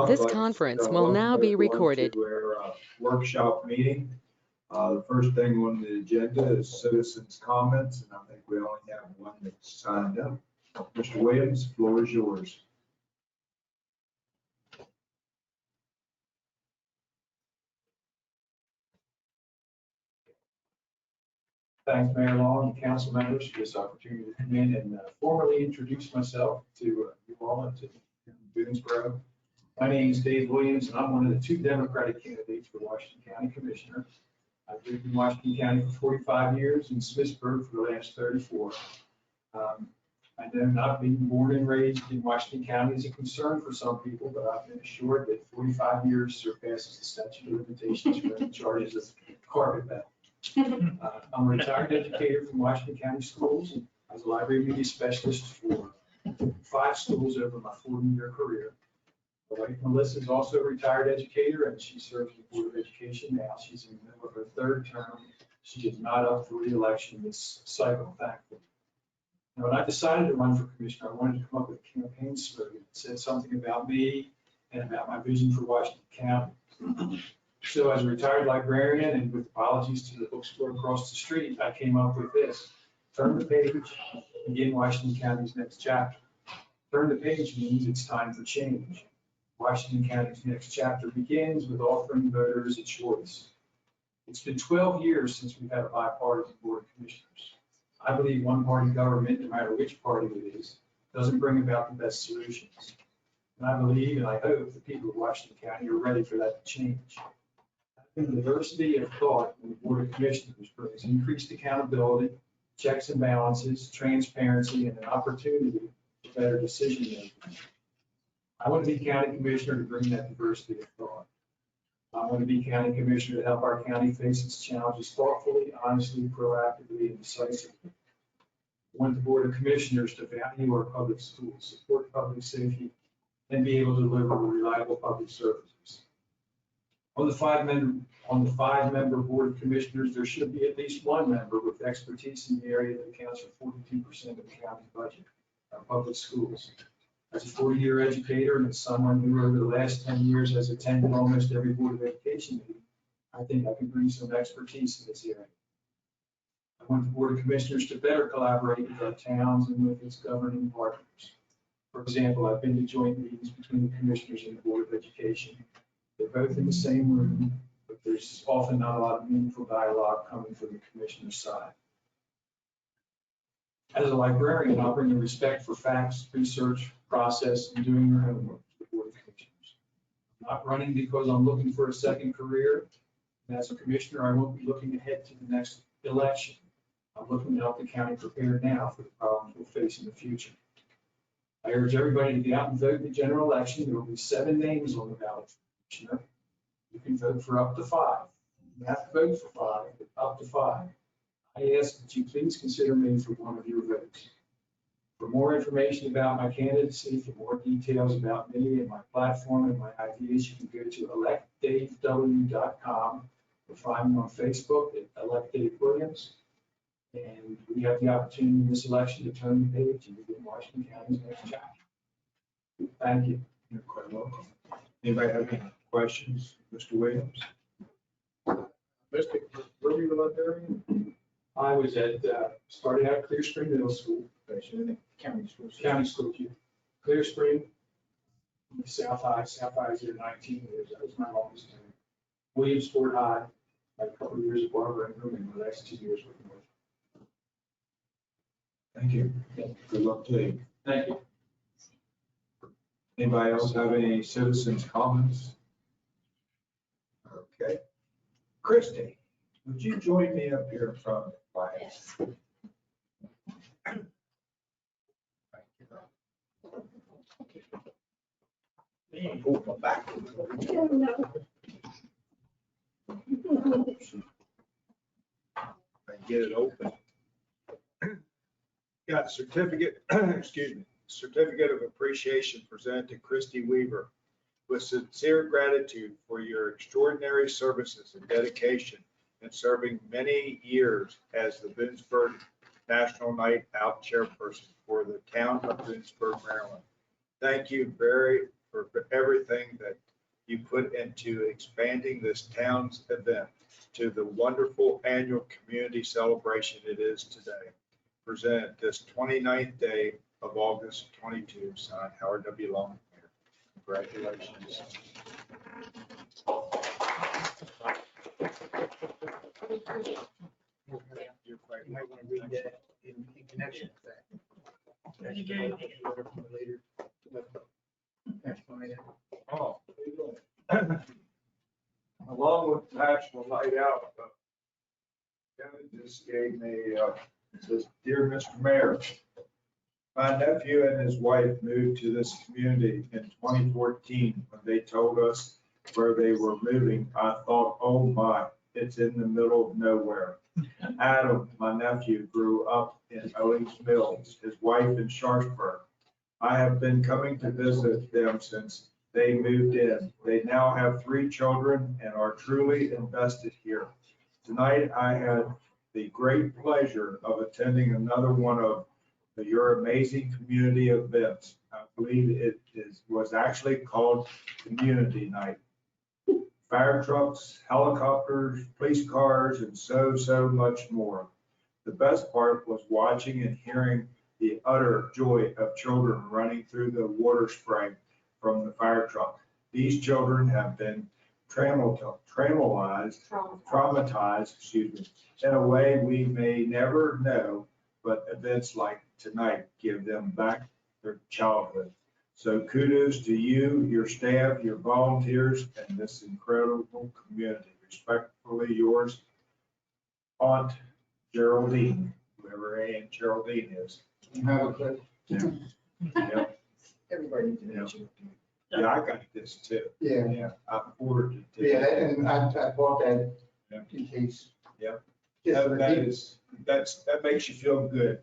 This conference will now be recorded. To our workshop meeting. The first thing on the agenda is citizens' comments, and I think we only have one that's signed up. Mr. Williams, the floor is yours. Thanks, Mayor Long and council members for this opportunity to come in and formally introduce myself to you all and to Boonesboro. My name is Dave Williams, and I'm one of the two Democratic candidates for Washington County Commissioner. I've lived in Washington County for 45 years and Smithsburg for the last 34. I know not being born and raised in Washington County is a concern for some people, but I've been assured that 45 years surpasses the statute of limitations for any charges of carpetbag. I'm a retired educator from Washington County Schools, and I was a library media specialist for 5 schools over my 40-year career. My wife Melissa is also a retired educator, and she serves the Board of Education now. She's in the middle of her 3rd term. She is not up for re-election this cycle, thankfully. Now, when I decided to run for commissioner, I wanted to come up with a campaign slogan that said something about me and about my vision for Washington County. So as a retired librarian and with apologies to the bookstore across the street, I came up with this: turn the page, begin Washington County's next chapter. Turn the page means it's time for change. Washington County's next chapter begins with offering voters a choice. It's been 12 years since we've had a bipartisan board of commissioners. I believe one-party government, no matter which party it is, doesn't bring about the best solutions. And I believe and I hope the people of Washington County are ready for that to change. The diversity of thought in the Board of Commissioners brings increased accountability, checks and balances, transparency, and an opportunity for better decision making. I want to be county commissioner to bring that diversity of thought. I want to be county commissioner to help our county face its challenges thoughtfully, honestly, proactively, and decisively. I want the Board of Commissioners to value our public schools, support public safety, and be able to deliver reliable public services. On the five-member Board of Commissioners, there should be at least one member with expertise in the area that accounts for 42% of the county's budget, our public schools. As a 40-year educator and as someone who over the last 10 years has attended almost every Board of Education meeting, I think I can bring some expertise in this area. I want the Board of Commissioners to better collaborate with our towns and with its governing partners. For example, I've been to joint meetings between the commissioners and the Board of Education. They're both in the same room, but there's often not a lot of meaningful dialogue coming from the commissioner's side. As a librarian, I'll bring the respect for facts, research, process, and doing your homework to the Board of Commissioners. I'm not running because I'm looking for a second career. And as a commissioner, I won't be looking ahead to the next election. I'm looking to help the county prepare now for the problems we'll face in the future. I urge everybody to get out and vote in the general election. There will be 7 names on the ballot. Commissioner. You can vote for up to 5. You have to vote for 5, but up to 5. I ask that you please consider me for one of your votes. For more information about my candidacy, for more details about me and my platform and my ideas, you can go to electdavew.com or find me on Facebook at Elect Dave Williams. And we have the opportunity in this election to turn the page and begin Washington County's next chapter. Thank you. You're quite welcome. Anybody have any questions, Mr. Williams? Mr. Where were you a librarian? I was at, started out Clear Spring Middle School. County schools. County School, Clear Spring, South High is there 19 years. That was my longest term. Williamsport High, like a couple of years at Barbara Ingram, and the last 2 years with North. Thank you. Good luck to you. Thank you. Anybody else have any citizens' comments? Okay. Christie, would you join me up here in front of the class? Pull my back. Get it open. Got a certificate, excuse me, certificate of appreciation presented to Christie Weaver with sincere gratitude for your extraordinary services and dedication in serving many years as the Boonesboro National Night Out chairperson for the town of Boonesboro, Maryland. Thank you very for everything that you put into expanding this town's event to the wonderful annual community celebration it is today. Presented this 29th day of August 22, signed Howard W. Long. Mayor. Congratulations. You're quite You might want to read that in connection with that. Later. That's fine. Oh. Along with National Night Out, Kevin just gave me, says, "Dear Mr. Mayor, my nephew and his wife moved to this community in 2014. When they told us where they were moving, I thought, oh my, it's in the middle of nowhere. Adam, my nephew, grew up in Owings Mills, his wife in Sharpsburg. I have been coming to visit them since they moved in. They now have 3 children and are truly invested here. Tonight, I had the great pleasure of attending another one of your amazing community events. I believe it was actually called Community Night. Fire trucks, helicopters, police cars, and so much more. The best part was watching and hearing the utter joy of children running through the water spray from the fire truck. These children have been traumatized, in a way we may never know, but events like tonight give them back their childhood. So kudos to you, your staff, your volunteers, and this incredible community. Respectfully yours, Aunt Geraldine, whoever Aunt Geraldine is. You have a clip? Yeah. Everybody needs to know you. Yeah, I got this too. Yeah, Yeah, I forwarded it. to yeah, you. and I bought that Yeah. in case. Yeah. Just for That people. is, that makes you feel good.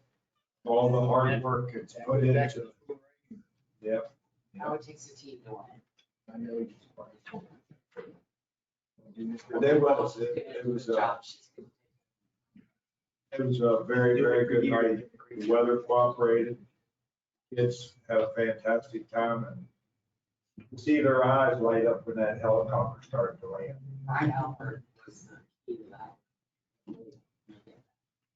All the hard work it's put into it. Yep. Now it takes the team to win. I know it's part of There was, it was a very, very good night. The weather cooperated. Kids had a fantastic time and you see their eyes light up when that helicopter started to land. I know, was the key to that.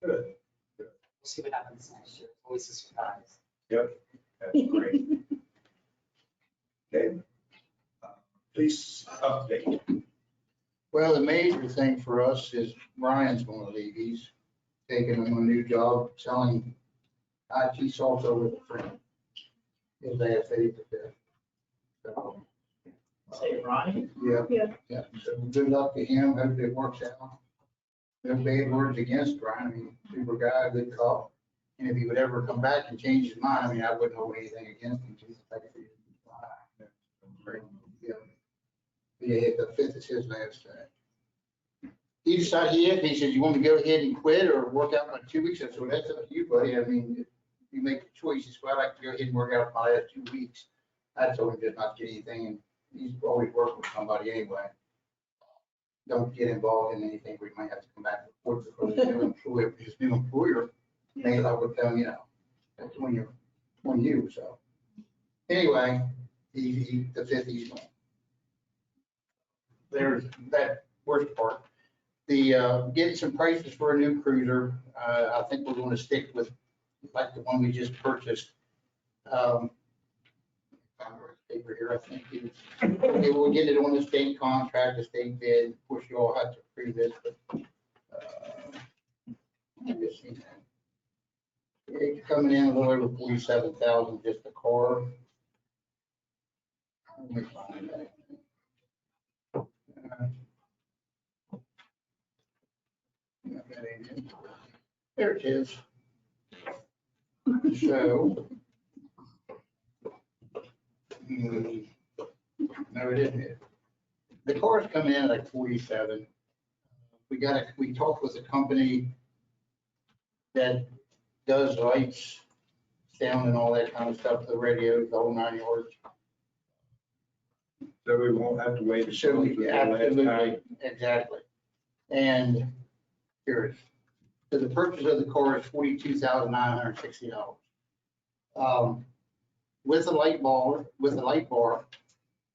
Good. We'll see what happens next year. Always a surprise. Yep, that's great. Okay. Please update. Well, the major thing for us is Brian's going to leave. He's taking on a new job selling IT software with a friend. His last day to death. So, Say Ryan? yeah, so good luck to him. Hope it works out. No bad words against Brian. I mean, super guy, good cop. And if he would ever come back and change his mind, I mean, I wouldn't hold anything against him. Just the fact that he didn't lie. Yeah, the 5th is his last day. He decided, he said, you want me to go ahead and quit or work out my 2 weeks? I said, well, that's up to you, buddy. I mean, you make the choice. He said, well, I'd like to go ahead and work out my last 2 weeks. I told him just not to get anything, and he's always working with somebody anyway. Don't get involved in anything where you might have to come back and report because his new employer may not would tell him, you know, that's when you, so. Anyway, the 5th, he's gone. There's that worst part. The, getting some prices for a new cruiser, I think we're going to stick with like the one we just purchased. Paper here, I think. We'll get it on the state contract, the state bid. Of course, you all have to approve this, but I just seen that. It's coming in a little over 47,000 just the car. Let me find that. There it is. So. No, it isn't it. The car's coming in at like 47. We talked with a company that does lights, sound and all that kind of stuff, the radios, the whole 9 yards. So we won't have to wait. So we absolutely, exactly. And here it is. So the purchase of the car is $42,960. With the light bar,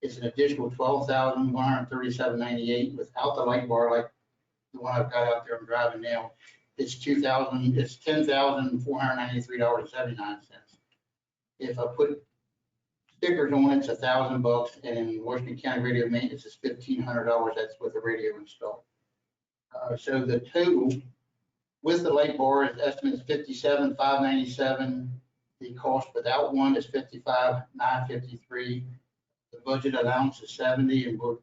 It's an additional $12,137.98 without the light bar like the one I've got out there I'm driving now. It's $10,493.79. If I put stickers on it, it's $1,000, and in Washington County radio maintenance is $1,500. That's with the radio installed. So the total with the light bar is estimated $57,597. The cost without one is $55,953. The budget allowance is $70, and we're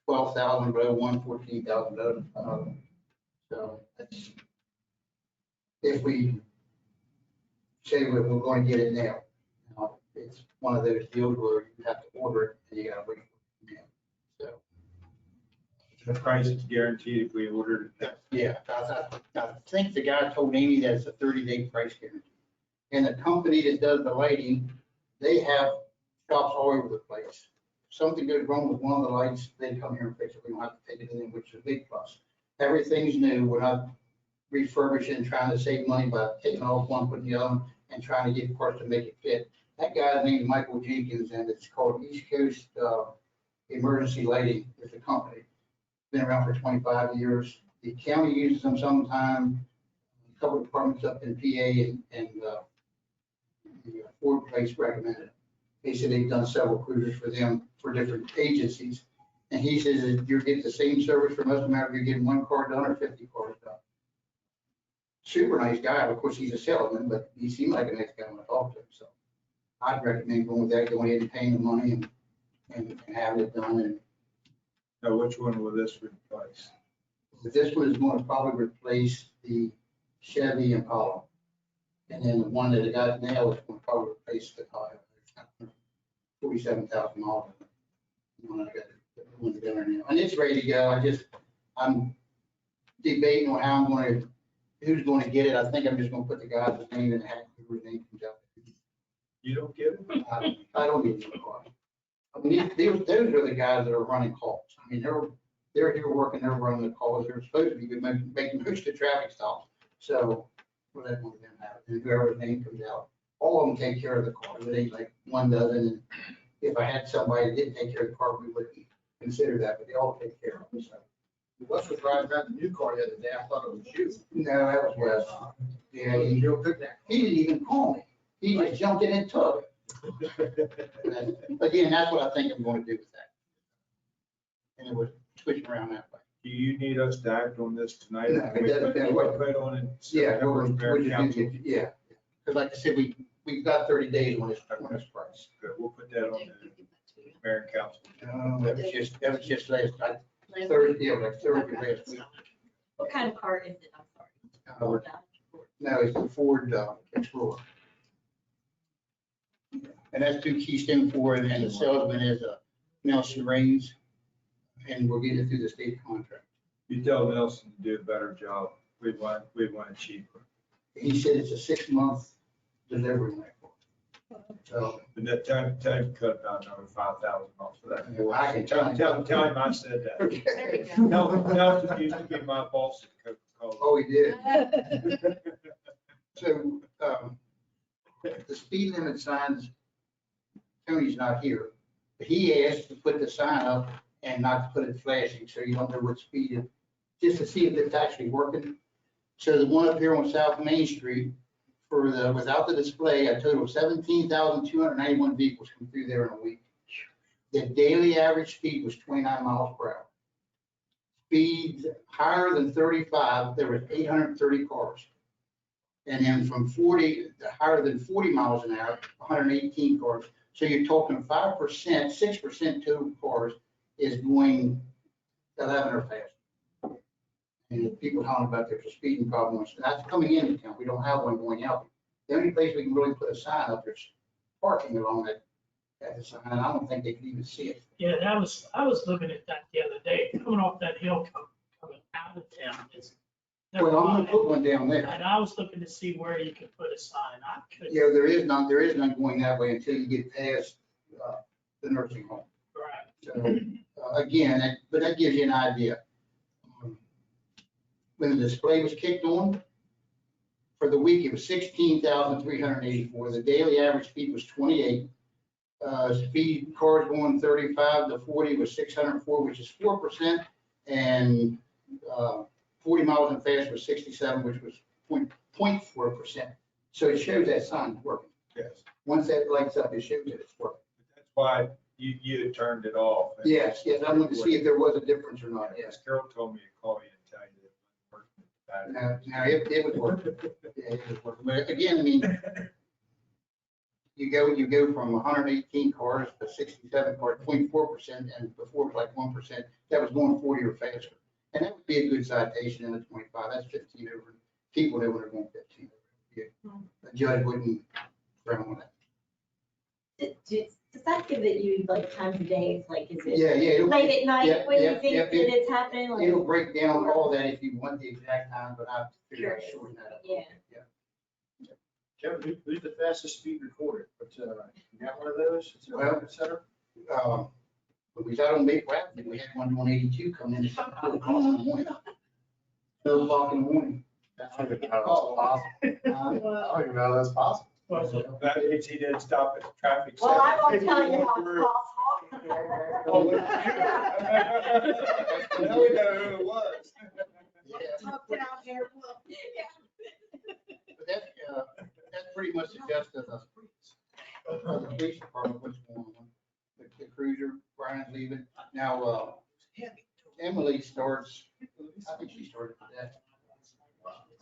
$12,000 below one, $14,000. So that's if we say we're going to get it now. It's one of those deals where you have to order it and you gotta wait for it. So, The price is guaranteed if we ordered it. yeah, I think the guy told Amy that it's a 30-day price guarantee. And the company that does the lighting, they have shops all over the place. If something goes wrong with one of the lights, they come here and fix it. We don't have to take it in, which is a big plus. Everything's new. We're not refurbishing, trying to save money by taking off one, putting the other, and trying to get parts to make it fit. That guy's name is Michael Jenkins, and it's called East Coast Emergency Lighting. It's a company. Been around for 25 years. The county uses them sometime. A couple of departments up in PA and the Ford place recommended it. They said they've done several cruisers for them for different agencies. And he says that you're getting the same service from us, no matter if you're getting one car done or 50 cars done. Super nice guy. Of course, he's a salesman, but he seemed like a nice guy when I talked to him. So I'd recommend going with that, going ahead and paying the money and having it done. And Now, which one will this replace? this one is going to probably replace the Chevy Impala. And then the one that I got now is going to probably replace the 47,000 miles. The one I got, the one that's there now. And it's ready to go. I'm debating on how I'm going to, who's going to get it. I think I'm just going to put the guy's name in the hat, whoever's name comes out. You don't get it? I don't need a car. I mean, those are the guys that are running calls. I mean, they're here working, they're running the calls. They're supposed to be making most of the traffic stops. So we'll let one of them have it. And whoever's name comes out, all of them take care of the car. It ain't like one doesn't. And if I had somebody that didn't take care of the car, we wouldn't consider that, but they all take care of it. So. Wes was driving around the new car the other day. I thought it was you. No, that was Wes. Yeah, he didn't even call me. He just jumped in and took it. And again, that's what I think I'm going to do with that. And it was switching around that way. Do you need us to act on this tonight? No, it doesn't matter what- Put it on in Yeah, September's mayor council. yeah. Because like I said, we've got 30 days on this price. Good, we'll put that on the mayor council. That was just last night, Thursday, like Thursday last week. What kind of car is it? I'm sorry. No, it's the Ford Explorer. And that's through Keystone Ford, and the salesman is Nelson Raines, and we'll get it through the state contract. You tell Nelson to do a better job. We want it cheaper. He said it's a 6-month delivery cycle. So And that time cut about another 5,000 off for that. I can tell him. Tell him I said that. There you go. Nelson used to be my boss at Coca-Cola. Oh, he did. So the speed limit signs, Tony's not here, but he asked to put the sign up and not to put it flashing, so you don't know what speed it, just to see if it's actually working. So the one up here on South Main Street, without the display, a total of 17,291 vehicles come through there in a week. The daily average speed was 29 miles per hour. Speeds higher than 35, there was 830 cars. And then from 40, higher than 40 miles an hour, 118 cars. So you're talking 5%, 6% total cars is going 11 or faster. And people talking about there's a speeding problem. That's coming into town. We don't have one going out. The only place we can really put a sign up, there's parking along that sign, and I don't think they can even see it. Yeah, I was looking at that the other day, coming off that hill, coming out of town. Well, I'm gonna put one down there. And I was looking to see where you could put a sign. I couldn't. Yeah, there is none going that way until you get past the nursing home. Right. So, again, but that gives you an idea. When the display was kicked on, for the week, it was 16,384. The daily average speed was 28. Speed cars going 35 to 40 was 604, which is 4%. And 40 miles and fast was 67, which was 0.4%. So it shows that sign's working. Yes. Once that lights up, it shows that it's working. That's why you had turned it off. Yes, yes, I wanted to see if there was a difference or not, yes. Carol told me to call you and tell you that it wasn't working. Now, it was working. Yeah, it was working. But again, I mean, you go from 118 cars to 67 cars, 0.4%, and before it was like 1%, that was going 40 or faster. And that would be a good citation in the 25, that's 15 over, people that were going 15 over. A judge wouldn't frown on that. Does that give it you like times of days, like is it Yeah, it'll- late at yeah, night when yeah, you think yeah, that it's happening? Like, It'll break down all that if you want the exact time, but I've figured out shorten that up. Yeah. Kevin, who's the fastest speed recorder? But, you got one of those? Is there a Well- record setter? When we was out on Lake Rapid, we had one doing 82 coming in at 2 o'clock in the morning. 2 o'clock in the morning. I don't even know that's possible. I don't even know that's possible. That means he didn't stop at the traffic. Well, I won't center. tell you how it's Oh, possible. well, now we know who it was. Yeah. Uptown here. But that's pretty much the gist of the police department, what's going on. The cruiser, Brian's leaving. Now, Emily starts, I think she started today.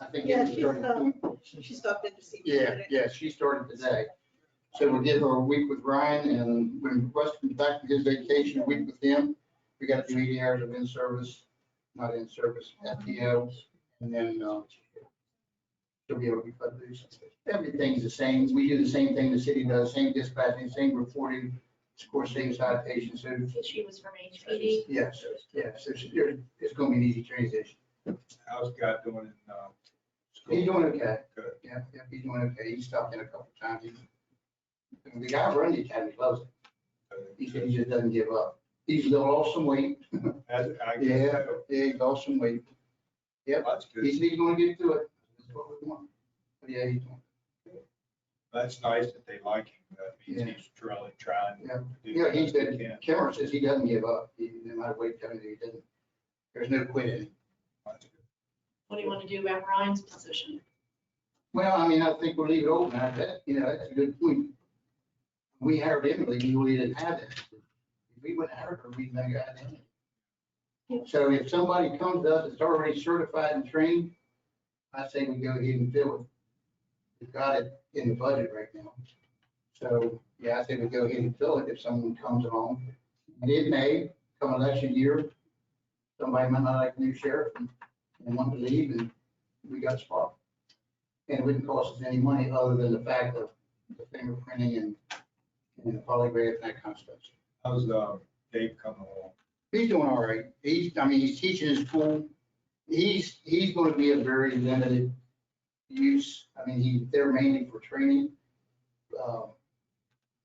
I think Yeah, Emily started. She stopped in to see me Yeah, today. yeah, she started today. So we'll give her a week with Ryan, and when Russ comes back from his vacation, a week with him, we got to do 80 hours of in-service, not in-service, FTO, and then she'll be able to be put loose. Everything's the same. We do the same thing the city does, same dispatching, same reporting, of course, same citation. So She was from HPD. yes, so it's going to be an easy transition. How's God doing in, school? He's doing okay. Good. Yeah, he's doing okay. He stopped in a couple times. The guy running the academy loves it. He said he just doesn't give up. He's lost some weight. I Yeah, guess, he lost some weight. Yep, that's he good. said he's gonna get through it. That's what we want. But yeah, he's doing. That's nice that they like him. That means Yeah. he's really trying. Yeah. to do Yeah, the he best said, can. Cameron says he doesn't give up. No matter what he tells you, he doesn't. There's no quitting. That's good. What do you want to do about Ryan's position? Well, I mean, I think we'll leave it open. I bet, that's a good point. We hired Emily, we really didn't have that. If we wouldn't have hired her, we'd never got Emily. So if somebody comes to us that's already certified and trained, I say we go ahead and fill it. We've got it in the budget right now. So, yeah, I say we go ahead and fill it if someone comes along. And it may, come election year, somebody might not like the new sheriff and want to leave, and we got a spot. And it wouldn't cost us any money other than the fact of the fingerprinting and the polygraph and that kind of stuff. How's, Dave coming along? He's doing all right. He's teaching his school. He's going to be a very limited use. I mean, he's there mainly for training,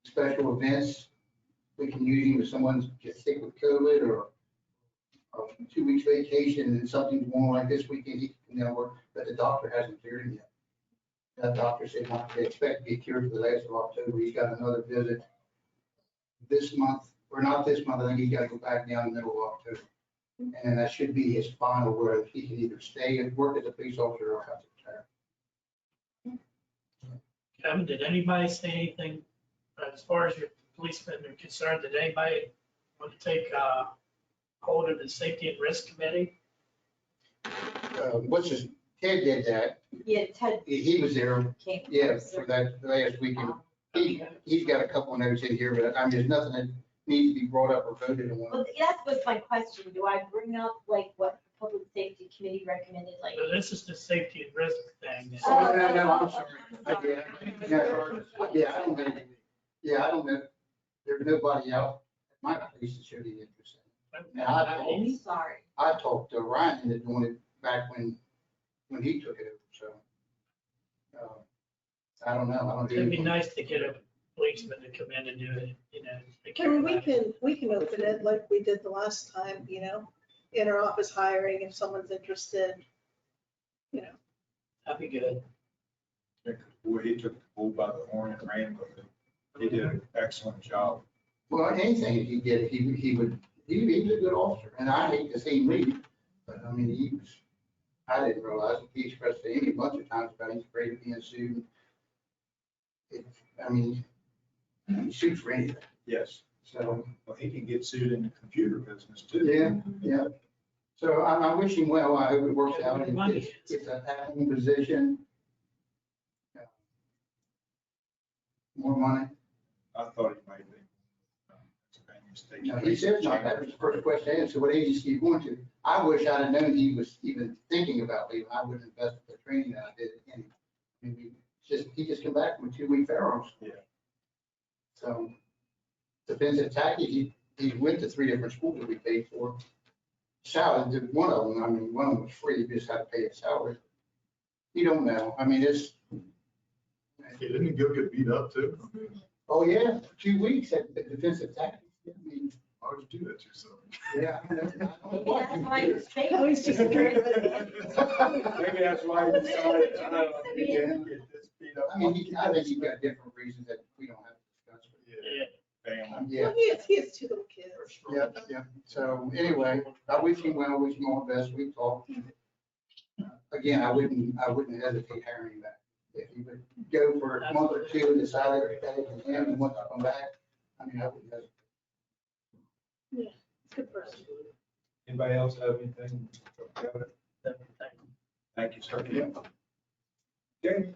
special events. We can use him if someone's just sick with COVID or 2 weeks vacation and something's going on like this weekend, he can work, but the doctor hasn't cleared him yet. That doctor said not to expect to be cured for the last of October. He's got another visit this month, or not this month. I think he's got to go back down in the middle of October. And that should be his final, where he can either stay and work as a police officer or have to retire. Kevin, did anybody say anything as far as your policemen are concerned? Did anybody want to take hold of the safety and risk committee? Ted did that. Yeah, Ted He was there, came. yeah, for that last weekend. He's got a couple of notes in here, but I mean, there's nothing that needs to be brought up or voted on. Well, that was my question. Do I bring up like what the public safety committee recommended, like? So this is the safety and risk thing. Oh, no, I'm sorry. Yeah, I don't know. Yeah, I don't know. There's nobody out at my place that showed any interest in it. And I'm sorry. I talked to Ryan that doing it back when he took it over, so. I don't know. I don't. It'd be nice to get a policeman to come in and do it, take I care mean, of we that. can open it like we did the last time, inter-office hiring if someone's interested. That'd be good. Boy, he took the bull by the horn and ran with it. He did an excellent job. Well, anything he did, he was a good officer, and I hate to see him leave, but I mean, I didn't realize it. He expressed to Amy a bunch of times about he's afraid of being sued. I mean, he shoots for anything, Yes. so, Well, he can get sued in the computer business too. yeah. So I wish him well. I hope it works out. It's a happy position. More money. I thought he might be. Pennsylvania State. No, he said, no, that was the first question I asked, so what agency you going to? I wish I'd have known he was even thinking about leaving. I would have invested the training that I did in him. I mean, he just came back from a 2-week firearms. Yeah. So defensive tactics, he went to 3 different schools that we paid for. Salary, one of them, I mean, one of them was free, you just had to pay a salary. You don't know, I mean, it's, Didn't he go get beat up too? oh yeah, 2 weeks at the defensive tactics. I mean, Why would you do that to yourself? yeah, I know. Maybe that's why he was fake. Oh, he's just scared of it. Maybe that's why he decided, I don't know, he didn't get this beat up. I mean, I think he's got different reasons that we don't have to discuss. Yeah. Family. Yeah. Well, he has 2 little kids. Yeah. So anyway, I wish him well, wish him all the best. We talked. Again, I wouldn't hesitate hiring him back. If he would go for a month or 2 and decide that it can end and wants to come back, I mean, I wouldn't hesitate. It's a good person. Anybody else have anything? Thank you, sir. Okay.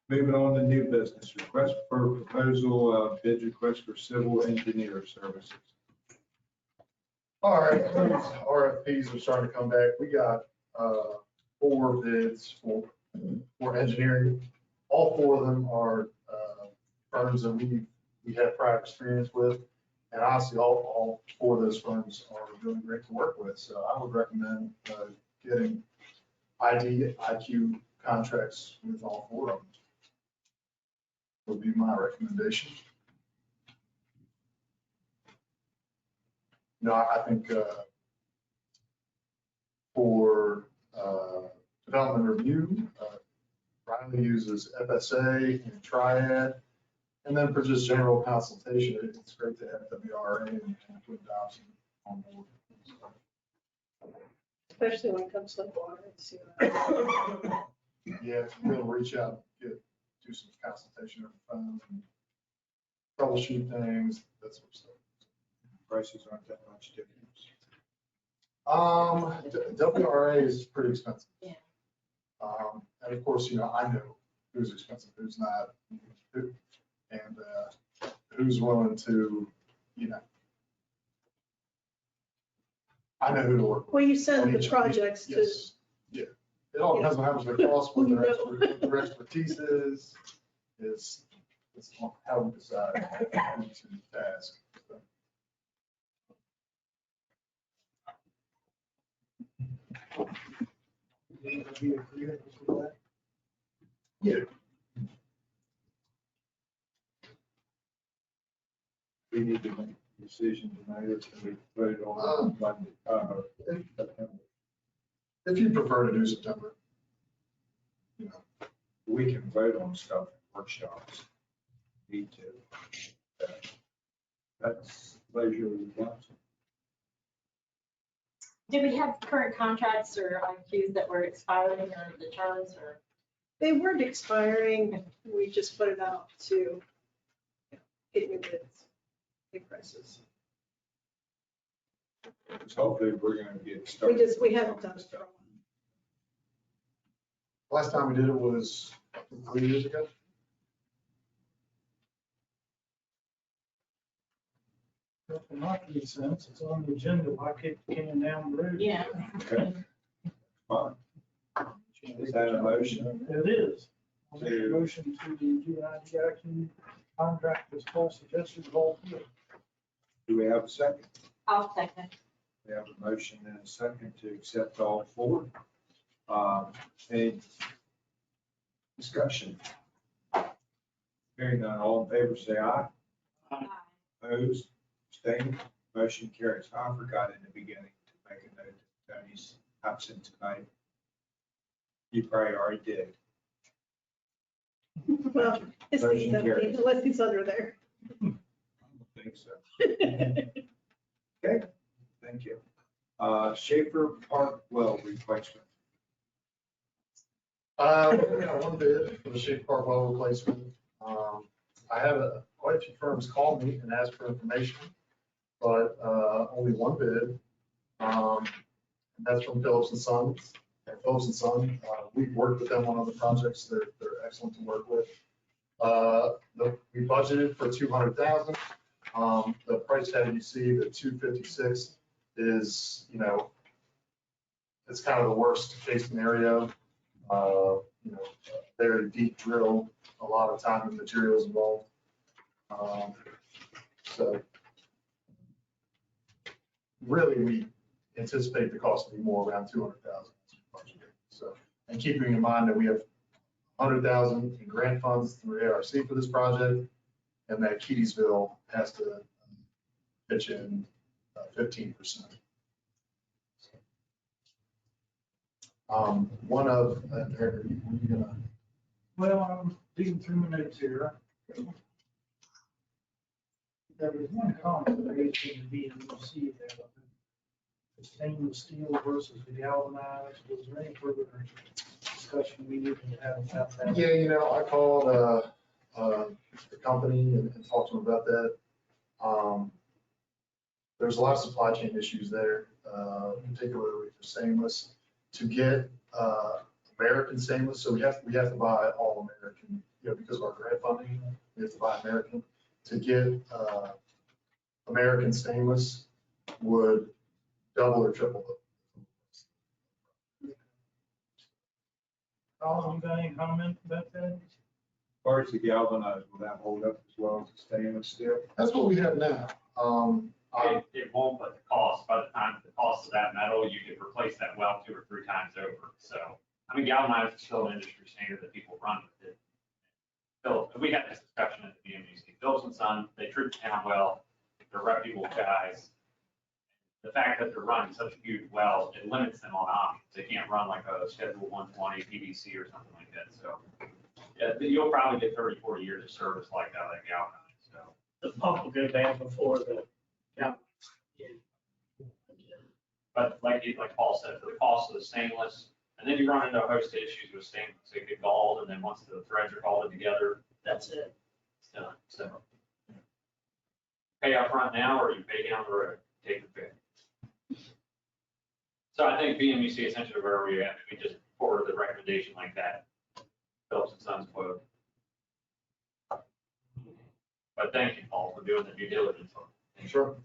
Moving on to new business, request for proposal, bid request for civil engineer services. All right, those RFPs are starting to come back. We got 4 bids for engineering. All 4 of them are firms that we have prior experience with. And honestly, all 4 of those firms are really great to work with. So I would recommend getting IQ contracts with all 4 of them. Would be my recommendation. No, I think for development review, Riley uses FSA and Triad. And then for just general consultation, it's great to have WRA and Twin Dobson on board. Especially when it comes to water and sewer. Yeah, we'll reach out, do some consultation over the phone, and troubleshoot things, that sort of stuff. Prices aren't that much difference. WRA is pretty expensive. Yeah. And of course, I know who's expensive, who's not, and who's willing to, I know who to work with. Well, you send the Each- projects to, Yes, yeah. It all depends on how much they cost, what their expertise is it's how we decide who to task. So. Yeah. We need to make a decision tonight, or can we put it on Monday? September? If you prefer to do September. We can vote on stuff in workshops. Need to. That's pleasure of the council. Do we have current contracts or IQs that were expiring or the terms or? they weren't expiring. We just put it out to get new bids, new prices. So hopefully we're gonna get started. We haven't done it for a while. Last time we did it was 3 years ago. Well, from my sense, it's on the agenda, why kick the can down the road? Yeah. Okay. Fine. Is that a motion? It is. I'll make a To- motion to do an IDIQ contract as cost adjusted to all field. Do we have a second? I'll second. We have a motion and a second to accept all 4. Any discussion? Hearing none, all in favor, say aye. Opposed, abstained, motion carries. I forgot in the beginning to make a note that Tony's absent tonight. You probably already did. Well, it's Motion 8:17, carries. unless he's under there. I don't think so. Okay, thank you. Schaefer Park well replacement. We got one bid for the Schaefer Park well replacement. I had quite a few firms call me and ask for information, but only one bid. And that's from Phillips and Sons. And Phillips and Sons, we've worked with them on other projects. They're excellent to work with. We budgeted for 200,000. The price tag you see, the 256 is, it's kind of the worst case scenario. Very deep drill, a lot of time and materials involved. So really, we anticipate the cost to be more around 200,000. So, and keeping in mind that we have 100,000 in grant funds through ARC for this project, and that Keysville has to pitch in 15%. One of, Eric, are you gonna? Well, I'm digging through my notes here. There was one comment raised in the BMC there, about the stainless steel versus the galvanized. Was there any further discussion we needed to have about that? Yeah, I called the company and talked to them about that. There's a lot of supply chain issues there, particularly for stainless. To get American stainless, so we have to buy all American, because of our grant funding, we have to buy American. To get American stainless would double or triple it. Colin, you got any comment about that? As far as the galvanized, will that hold up as well as the stainless steel? That's what we have now. It won't, but the cost, by the time the cost of that metal, you could replace that well 2 or 3 times over. So, galvanized is still an industry standard that people run with it. So we had this discussion at the BMUC. Phillips and Son, they treat the town well. They're reputable guys. The fact that they're running such a huge well, it limits them on options. They can't run like a Schedule 120 PVC or something like that. So, yeah, you'll probably get 30, 40 years of service like that, like galvanized. So. The pump will go bad before the, yeah. But like Paul said, for the cost of the stainless, and then you run into a host of issues with stainless. It get galled, and then once the threads are galled together, that's it. it's done. So pay up front now, or you pay down the road, take the pay. So I think BMUC essentially where we're at, we just forwarded the recommendation like that. Phillips and Sons quote. But thank you, Paul, for doing the due diligence on it. Sure.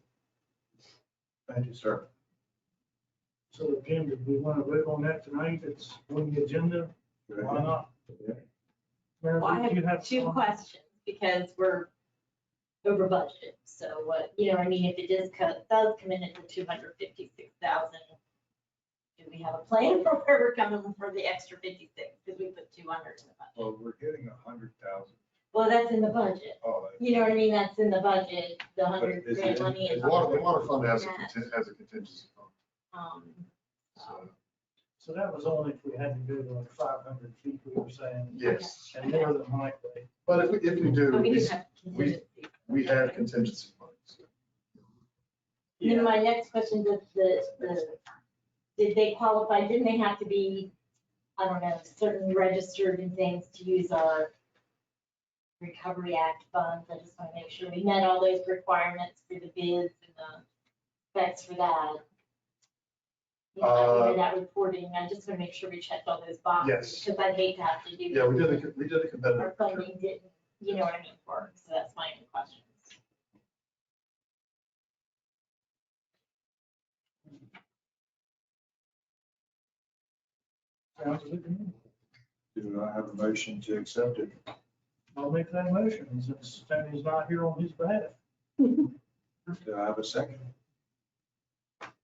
Thank you, sir. So again, did we want to vote on that tonight? It's on the agenda. Why not? Mary, Well, I did you have two some- questions, because we're over budget. So what, if it does come in at the 256,000, do we have a plan for where we're coming for the extra 56? Because we put 200 in the budget. Well, we're getting 100,000. Well, that's in the budget. Oh, That's in the budget, the 100 But is grant it- money. The and water fund has a Yeah. contingency fund. So, So that was only if we had to go to like 500 feet, we were saying. Yes, And more than likely. but if we do, but we do we- have contingency. we have contingency funds. And then my next question, did they qualify, didn't they have to be, I don't know, certain registered and things to use our Recovery Act funds? I just want to make sure we met all those requirements for the bids and the specs for that. That reporting, I just want to make sure we checked all those boxes. Yes. Because I'd hate to have to do. Yeah, we did a Our competitive. funding didn't, you know what I mean, work, so that's my only question. Sounds good to me. do I have a motion to accept it? I'll make that motion since Tony's not here on his behalf. Do I have a second?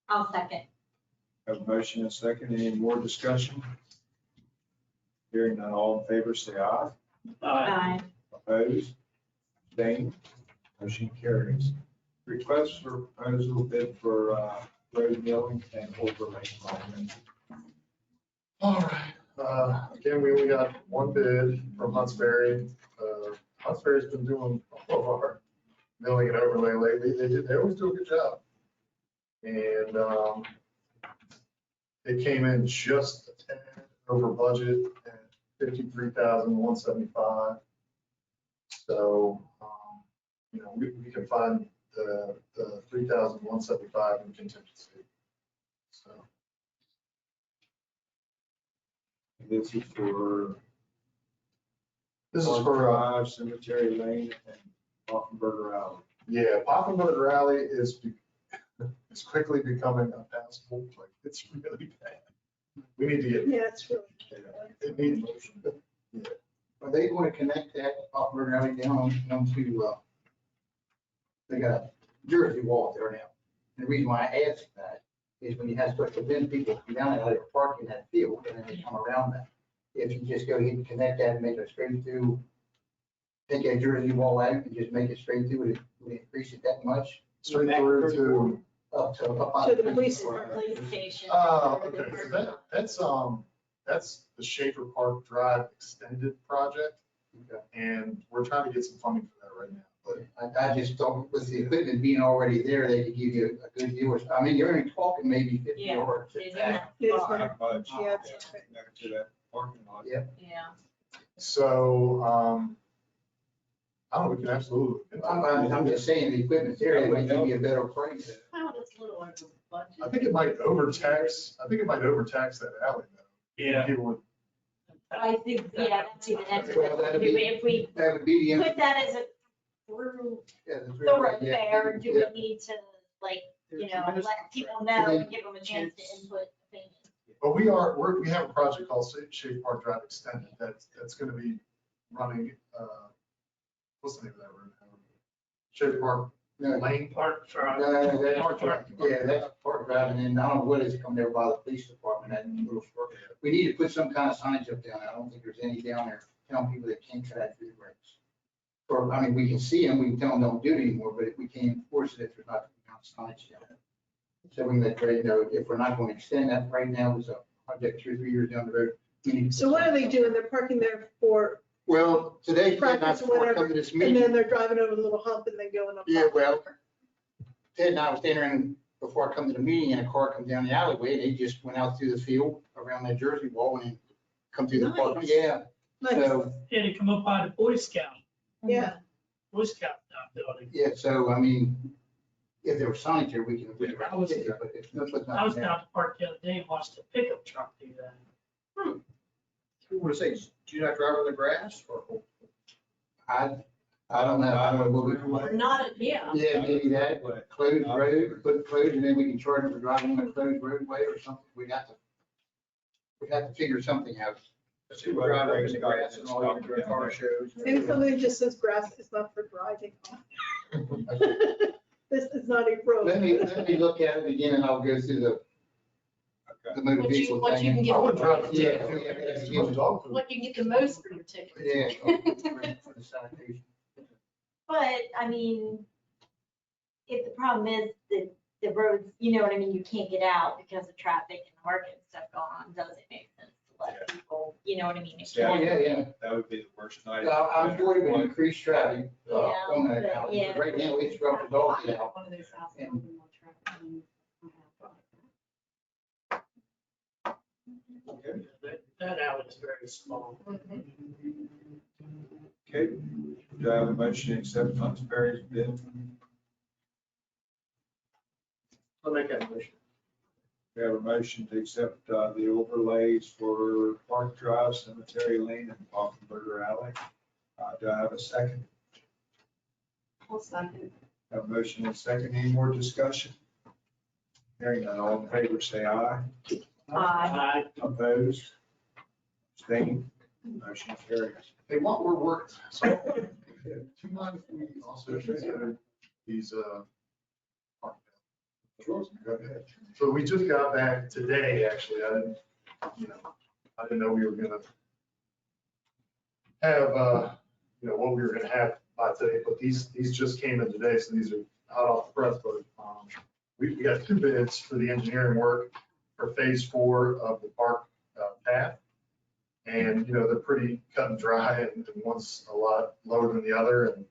I'll second. Have a motion and a second. Any more discussion? Hearing none, all in favor, say aye. Aye. Opposed? Abstained? Motion carries. Request for proposal bid for road milling and overlay monument. All right. Again, we only got one bid from Huntsberry. Knott's Berry's been doing all of our milling and overlay lately. They always do a good job. And it came in just a tad over budget at 53,175. So, you know, we can find the 3,175 in contingency. So. This is for This is Park for, Drive, Cemetery Lane, and Hoffenberger Alley. yeah, Poffenberger Alley is quickly becoming impassable, like, it's really bad. We need to get, Yeah, it's really. it needs, Are they going to connect that Hoffberg Alley down onto, they got a Jersey wall there now. And the reason why I asked that is when you have special event, people come down and they're parking that field and then they come around that. If you just go ahead and connect that and make it straight through, take that Jersey wall out and just make it straight through, would it increase it that much? straight through to, Up to. To the police Police station. okay, so that's the Schaefer Park Drive Extended project. Okay. And we're trying to get some funding for that right now. But I just thought with the equipment being already there, they could give you a good deal. I mean, you're only talking maybe 50 Yeah, yards. Isn't back. that It's far? Not much. Yeah, it's okay. Next to that parking lot. Yeah. Yeah. so, I don't know, we can absolutely. I'm just saying, the equipment's there, they might give you a better price. Well, it's a little over budget. I think it might overtax that alley though. Yeah. People would, I think, yeah, that's the next Well, one. that'd Do be- we- If we That would be the. put that as a through Yeah, the three- thoroughfare, do yeah. we need to, like, you There's know, tremendous let people traffic. know and give them a chance to input opinions? but we have a project called Schaefer Park Drive Extended that's gonna be running, what's the name of that road? Schaefer Park No, Lane. Park Drive. no, that's Park Drive, and then I don't know what is coming there by the police department, that little store. We need to put some kind of signage up down there. I don't think there's any down there telling people they can't cut out food breaks. Or, I mean, we can see them, we can tell them don't do it anymore, but if we can't enforce it, if there's not some kind of signage down there. So we can let Greg know if we're not going to extend that right now, it's a project 2 or 3 years down the road. we need to So put what are they something doing? They're parking there for, Well, today, Ted and I, Practice or before whatever, coming to this and meeting. then they're driving over the little hump and then going up. Yeah, well, Ted and I was entering before I come to the meeting and a car come down the alleyway. They just went out through the field around that Jersey wall and then come through the park. Nice. Yeah, Nice. so, Yeah, to come up by the Boy Scout, Yeah, Boy Scout building. yeah, so I mean, if there was signage here, we can. I was- But if that's what's I was not there. down at the park the other day and watched a pickup truck do that. What to say, do you not drive on the grass or? I don't know. I don't know what we. Not, yeah. Yeah, maybe that, closed road, put closed, and then we can charge them for driving on a closed roadway or something. We have to figure something out. People drive up in the grass and all over the car shows. maybe something that just says grass is not for driving. This is not a road. Let me look at it again and I'll go through the motor What you- vehicle what you thing. can get- I would drive it. Yeah. It's much dog food. What you get the most for your ticket. Yeah. For the sanitation. But, I mean, if the problem is that the roads, you know what I mean, you can't get out because of traffic and market and stuff going on, does it make sense to let people, you know what I mean? It Yeah. Oh, can't- yeah, yeah. That would be the worst night. I'm sure it would increase traffic Yeah, on that but, alley. yeah. But right now, it's rough as all get out. One of those houses will be more traffic than That alley is very small. Okay, do I have a motion to accept Knott's Berry's bid? I'll make that motion. We have a motion to accept the overlays for Park Drive, Cemetery Lane, and Hoffenberger Alley. Do I have a second? I'll second. Have a motion and a second. Any more discussion? Hearing none, all in favor, say aye. Aye. Opposed? Abstained? Motion carries. Hey, while we're working, so, do you mind if we also consider these, Go ahead. So we just got back today, actually. I didn't know we were gonna have, what we were gonna have by today, but these just came in today, so these are hot off the press, but, we got 2 bids for the engineering work for phase 4 of the park path. And, you know, they're pretty cut and dry, and one's a lot lower than the other. And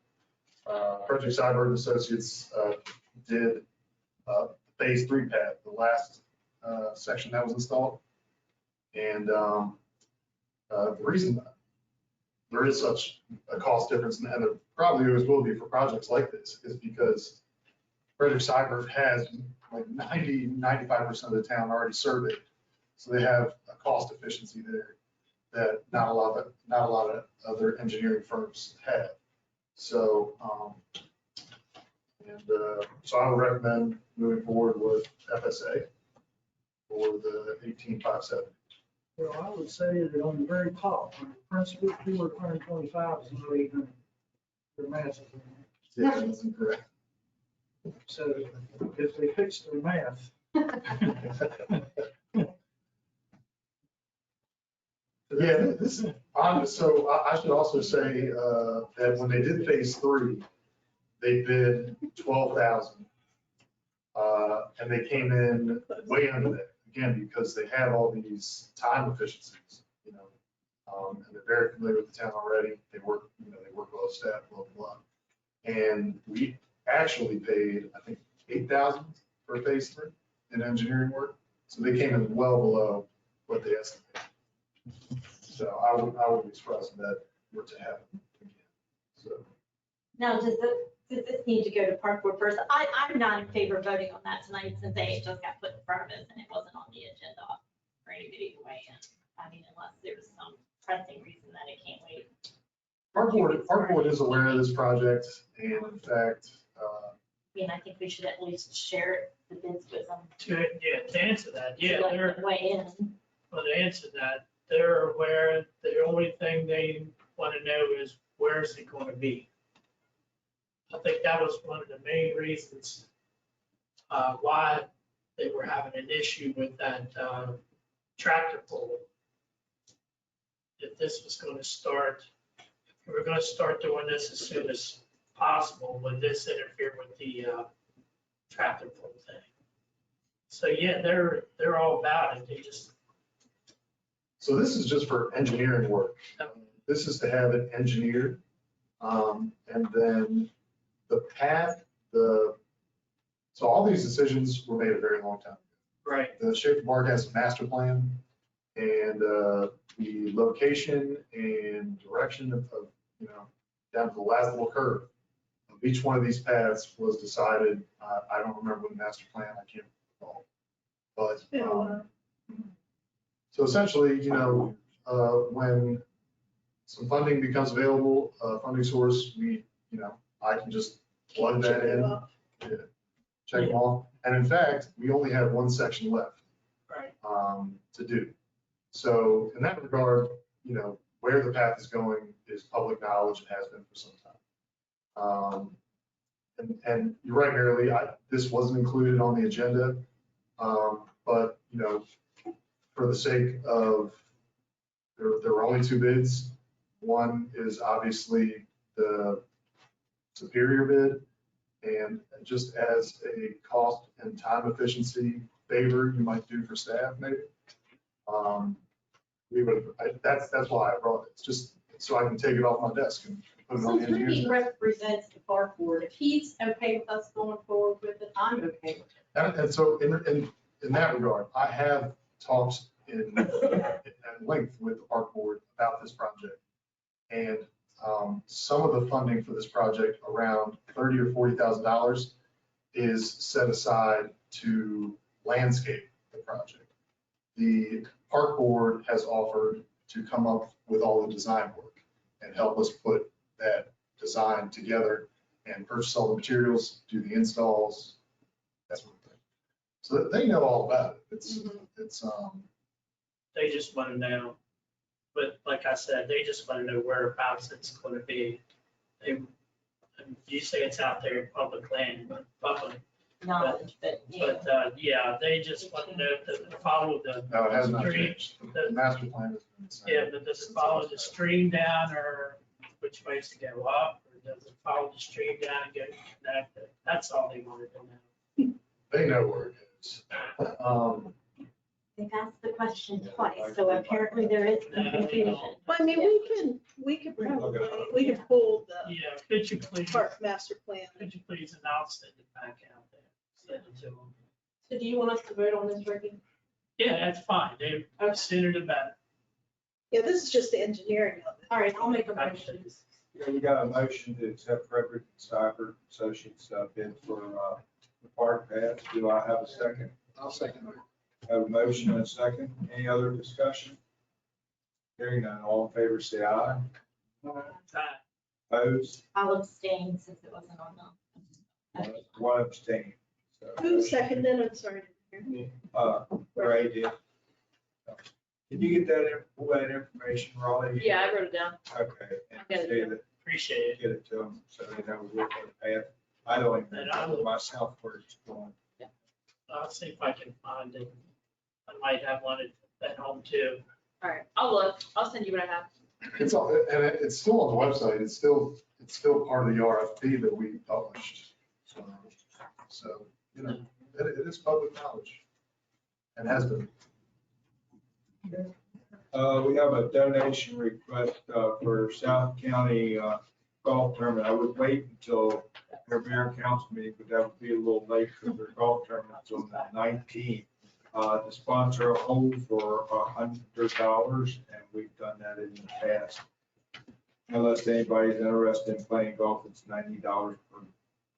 Project Cyber and Associates did phase 3 pad, the last section that was installed. And the reason there is such a cost difference, and there probably always will be for projects like this, is because Project Cyber has like 95% of the town already surveyed. So they have a cost efficiency there that not a lot of other engineering firms have. So, so I would recommend moving forward with FSA for the 18570. Well, I would say that on the very top, on the principal, 225 is under 800. They're massive. Yes, that's incorrect. So if they fix their math. Yeah, this is, so I should also say that when they did phase 3, they bid 12,000. And they came in way under that, again, because they have all these time efficiencies, you know, and they're very familiar with the town already. They work, you know, they work well staffed, blah, blah, blah. And we actually paid, I think, 8,000 for phase 3 in engineering work. So they came in well below what they estimated. So I would be surprised if that were to happen again. So. Now, does this need to go to park board first? I'm not in favor of voting on that tonight since they just got put in front of us and it wasn't on the agenda for anybody to weigh in. I mean, unless there's some pressing reason that it can't wait. Park board is aware of this project, and in fact, I mean, I think we should at least share the bids with them. To answer that, yeah, Let they're, them weigh in. well, to answer that, they're aware, the only thing they want to know is where's it going to be? I think that was one of the main reasons why they were having an issue with that tractor pull. If this was going to start, if we were going to start doing this as soon as possible, would this interfere with the tractor pull thing? So yeah, they're all about it. They just, so this is just for engineering work. This is to have it engineered. And then the path, so all these decisions were made a very long time ago. right. The Schaefer Park has a master plan, and the location and direction of, you know, down to the last little curve of each one of these paths was decided. I don't remember the master plan, I can't recall. But, so essentially, you know, when some funding becomes available, funding source, we, you know, I can just plug that in, yeah, check them off. And in fact, we only have one section left Right. to do. So in that regard, you know, where the path is going is public knowledge and has been for some time. And you're right, Mary Lee, this wasn't included on the agenda. But, you know, for the sake of, there were only 2 bids. One is obviously the superior bid, and just as a cost and time efficiency favor you might do for staff, maybe. We would, that's why I brought it. It's just so I can take it off my desk and put it on the Since engineer's Ricky desk. represents the park board, if he's okay with us going forward with it, I'm okay with it. And so in that regard, I have talked at length with the park board about this project. And some of the funding for this project, around $30,000 or $40,000, is set aside to landscape the project. The park board has offered to come up with all the design work and help us put that design together and purchase all the materials, do the installs, that sort of thing. So they know all about it. It's They just want to know, but like I said, they just want to know whereabouts it's going to be. You say it's out there in public land, but public, Knowledge, but yeah. but yeah, they just want to know to follow the. no, it has not stream. changed. The master plan has been the same. Yeah, but does it follow the stream down, or which ways to go up, or does it follow the stream down and go connect? That's all they wanted to know. They know where it is. They've asked the question twice, so apparently there is some confusion. Well, I mean, we could probably, we could pull the Yeah, could you please, park master plan. could you please announce it back out there? Send it to them. So do you want us to vote on this, Ricky? Yeah, that's fine. They sooner the better. Yeah, this is just the engineering of it. All right, I'll make a motion. Yeah, we got a motion to accept Frederick Cyber Associates bid for the park pass. Do I have a second? I'll second it. Have a motion and a second. Any other discussion? Hearing none, all in favor, say aye. Opposed? I'll abstain since it wasn't on the. One abstain. So, Who seconded? I'm sorry. Ray did. Did you get that, pull that information, Raleigh? Yeah, I wrote it down. Okay. And Okay. say that, Appreciate it. get it to them so they know what they have. I don't even know myself where it's going. I'll see if I can find it. I might have one at home too. All right, I'll look. I'll send you what I have. It's all, and it's still on the website. It's still part of the RFP that we published. So, you know, it is public knowledge and has been. We have a donation request for South County golf tournament. I would wait until their mayor and council meeting, but that would be a little late because their golf tournament's on the 19th. To sponsor a hole for $100, and we've done that in the past. Unless anybody's interested in playing golf, it's $90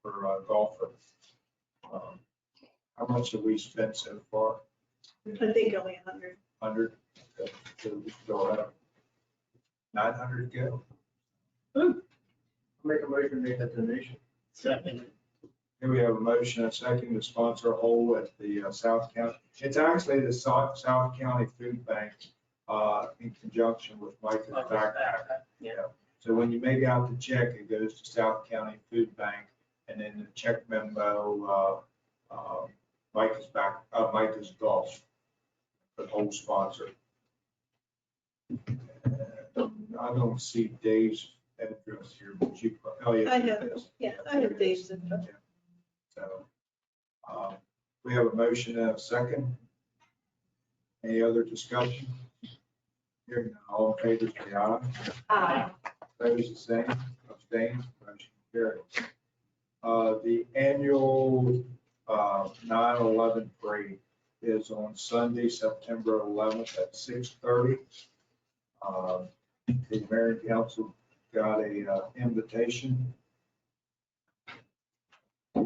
per golfer. How much have we spent so far? I think only 100. 100? So we still have 900 to go. Make a motion to make that donation. Second. Here we have a motion and a second to sponsor a hole at the South County. It's actually the South County Food Bank in conjunction with Mike's Backpack. Yeah. So when you make out the check, it goes to South County Food Bank, and then the check memo, Micah's Golf, the whole sponsor. I don't see Dave's address here, but you, oh yeah. I have, yeah, I have Dave's info. So, we have a motion and a second. Any other discussion? Hearing none, all in favor, say aye. Aye. Opposed, the same, abstained, motion carries. The annual 9/11 parade is on Sunday, September 11th at 6:30. The mayor and council got a invitation.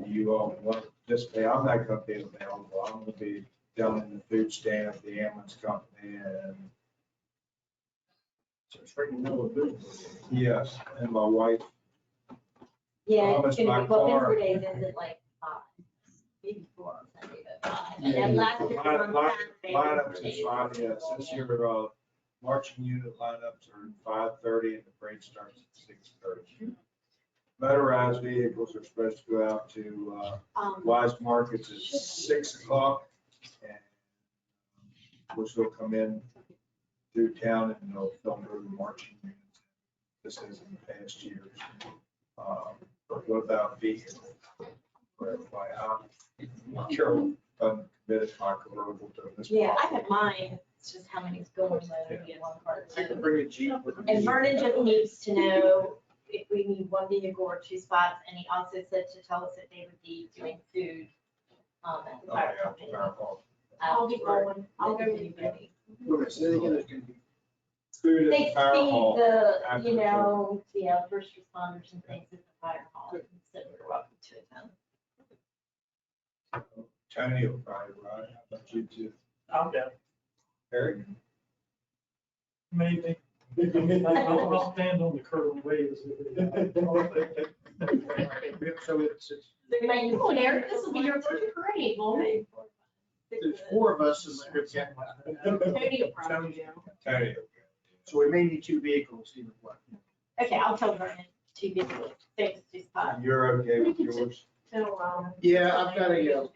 You all want to participate? I'm not going to be available. I'm going to be down in the food stand at the ambulance company and. Yes, and my wife. Yeah, Promise it's gonna my be, well, car. Wednesday days ends at like 5, maybe 4 on Sunday, but 5. And Yeah, then last year line- on line- Saturday. Lineups is 5, yes. This year, marching unit lineups are 5:30 and the parade starts at 6:30. Motorized vehicles are supposed to go out to Wise Markets at 6 o'clock. And which will come in through town and they'll go to the marching units. This is in the past years. But what about vehicles? I'm sure I'm committed to my convertible to this. Yeah, I have mine, it's just how many's going, whether we get one car. I can bring a Jeep with me. And Vernon just needs to know if we need 1 vehicle or 2 spots, and he also said to tell us that they would be doing food at the Oh, fire yeah, company. fire hall. I'll be going. I'll go with you. They Okay, so then again, it's gonna be. Food at the fire see hall. the, after you the know, first responders and things at the fire hall, and said we're welcome to attend. Tony will probably ride. How about you two? I'll go. Eric? Maybe. I'll stand on the curb and wave. So it's, So you might- Come on, Eric, this will be your first parade, won't it? there's 4 of us in the group. Tony will probably go. Tony. will So we may need 2 vehicles, even what. Okay, I'll tell Vernon 2 vehicles, 6, 2 go. spots. You're okay with yours? So, Yeah, I've got a,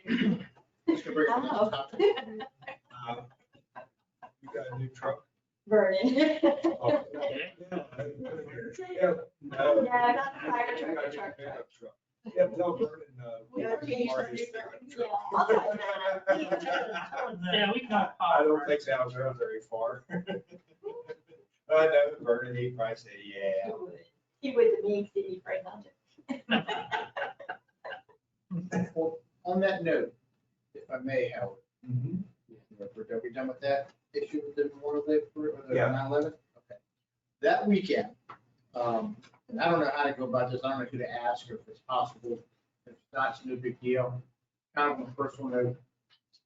just to bring it Oh. up. You got a new truck? Vernon. Oh. Yeah. No. Yeah, not the fire You truck, got the your truck. pickup truck. Yeah, tell Vernon, Yeah, Marty's got a Yeah, truck. I'll tell him that. Yeah, we got. I don't think that was very far. I know, Vernon, he probably said, yeah. He would to me, city right now. Well, on that note, if I may, Howard, Mhm. are we done with that issue with the Memorial Day or the Yeah. 9/11? Okay. That weekend, and I don't know how to go about this, I don't know who to ask or if it's possible, if it's not, it's no big deal. Kind of on a personal note,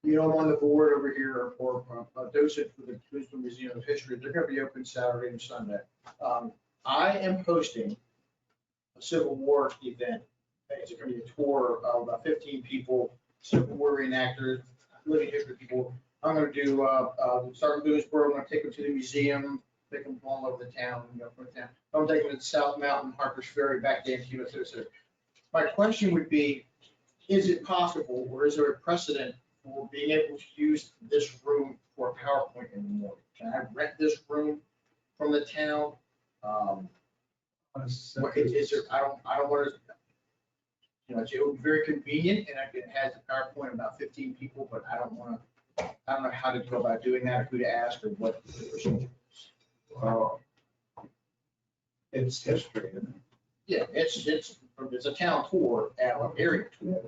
you know, I'm on the board over here for a docent for the Brisbane Museum of History. They're gonna be open Saturday and Sunday. I am hosting a Civil War event. It's gonna be a tour of about 15 people, Civil War reenactors, living history people. I'm gonna do, start in Boonesboro, I'm gonna take them to the museum, take them all over the town, you know, from the town. I'm taking them to South Mountain, Harper's Ferry, back to Antigua, so. My question would be, is it possible, or is there a precedent for being able to use this room for a PowerPoint in the morning? Can I rent this room from the town? What is there, I don't want to, you know, it would be very convenient, and it has a PowerPoint about 15 people, but I don't know how to go about doing that, or who to ask, or what the procedure is. It's history, isn't it? Yeah, it's a town tour, an area tour.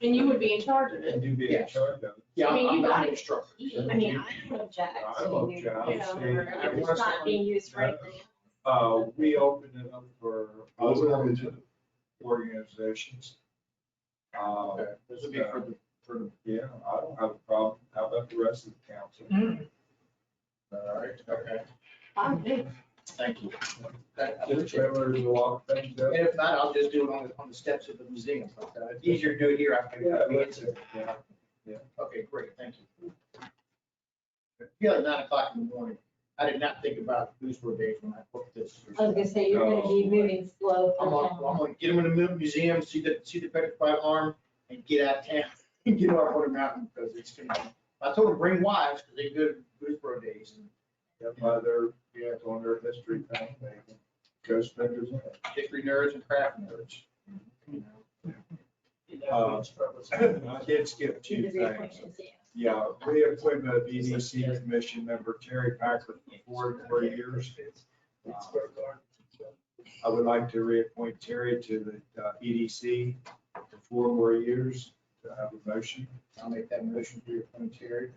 And you would be in charge of it. And you be in charge of it. Yeah, I mean, I'm you not got an it. instructor. I mean, I don't object. I don't to, object. you know, See, if it's not being used for anything. We opened it up for other organizations. Okay, this would be for the, Yeah, I don't have a problem. How about the rest of the council? all right, okay, I'm good. thank you. I Just appreciate it. remember to lock things up. And if not, I'll just do it on the steps of the museum, but it's easier to do it here. Yeah. Okay, great, thank you. Yeah, like 9 o'clock in the morning. I did not think about Boonesboro Days when I booked this. I was gonna say, you're gonna be moving slow. I'm gonna get them in the museum, see the petrified arm, and get out of town, and get up on the mountain, because it's gonna be, I told them bring wives, because they go to Boonesboro Days, and Mother, yeah, it's on their history thing. They can go spenders in it. history nerds and craft nerds. I did skip two things. Yeah, reappointment of EDC Commission member Terry Packard for 4 years. I would like to reappoint Terry to the EDC for 4 more years. To have a motion. I'll make that motion to appoint Terry.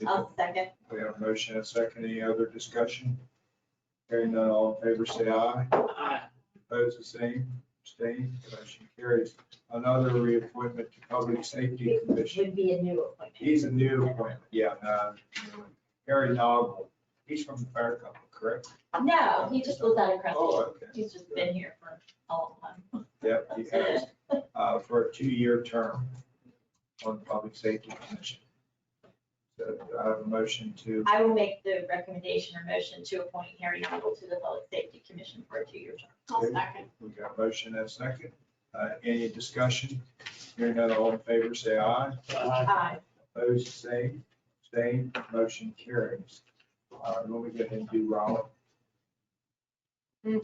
I'll second. We have a motion and a second. Any other discussion? Hearing none, all in favor, say aye. Opposed, the same. Abstained, motion carries. Another reappointment to Public Safety It Commission. would be a new appointment. He's a new appointment, yeah. Harry Noggle, he's from the fire company, correct? No, he just lives out of Oh, Crescent. okay. He's just been here for a long time. Yep, he has, for a 2-year term on the Public Safety Commission. So I have a motion to, I will make the recommendation or motion to appoint Harry Noble to the Public Safety Commission for a 2-year term. I'll second. we got a motion and a second. Any discussion? Hearing none, all in favor, say aye. Aye. Opposed, same. Abstained, motion carries. When we get into Raleigh.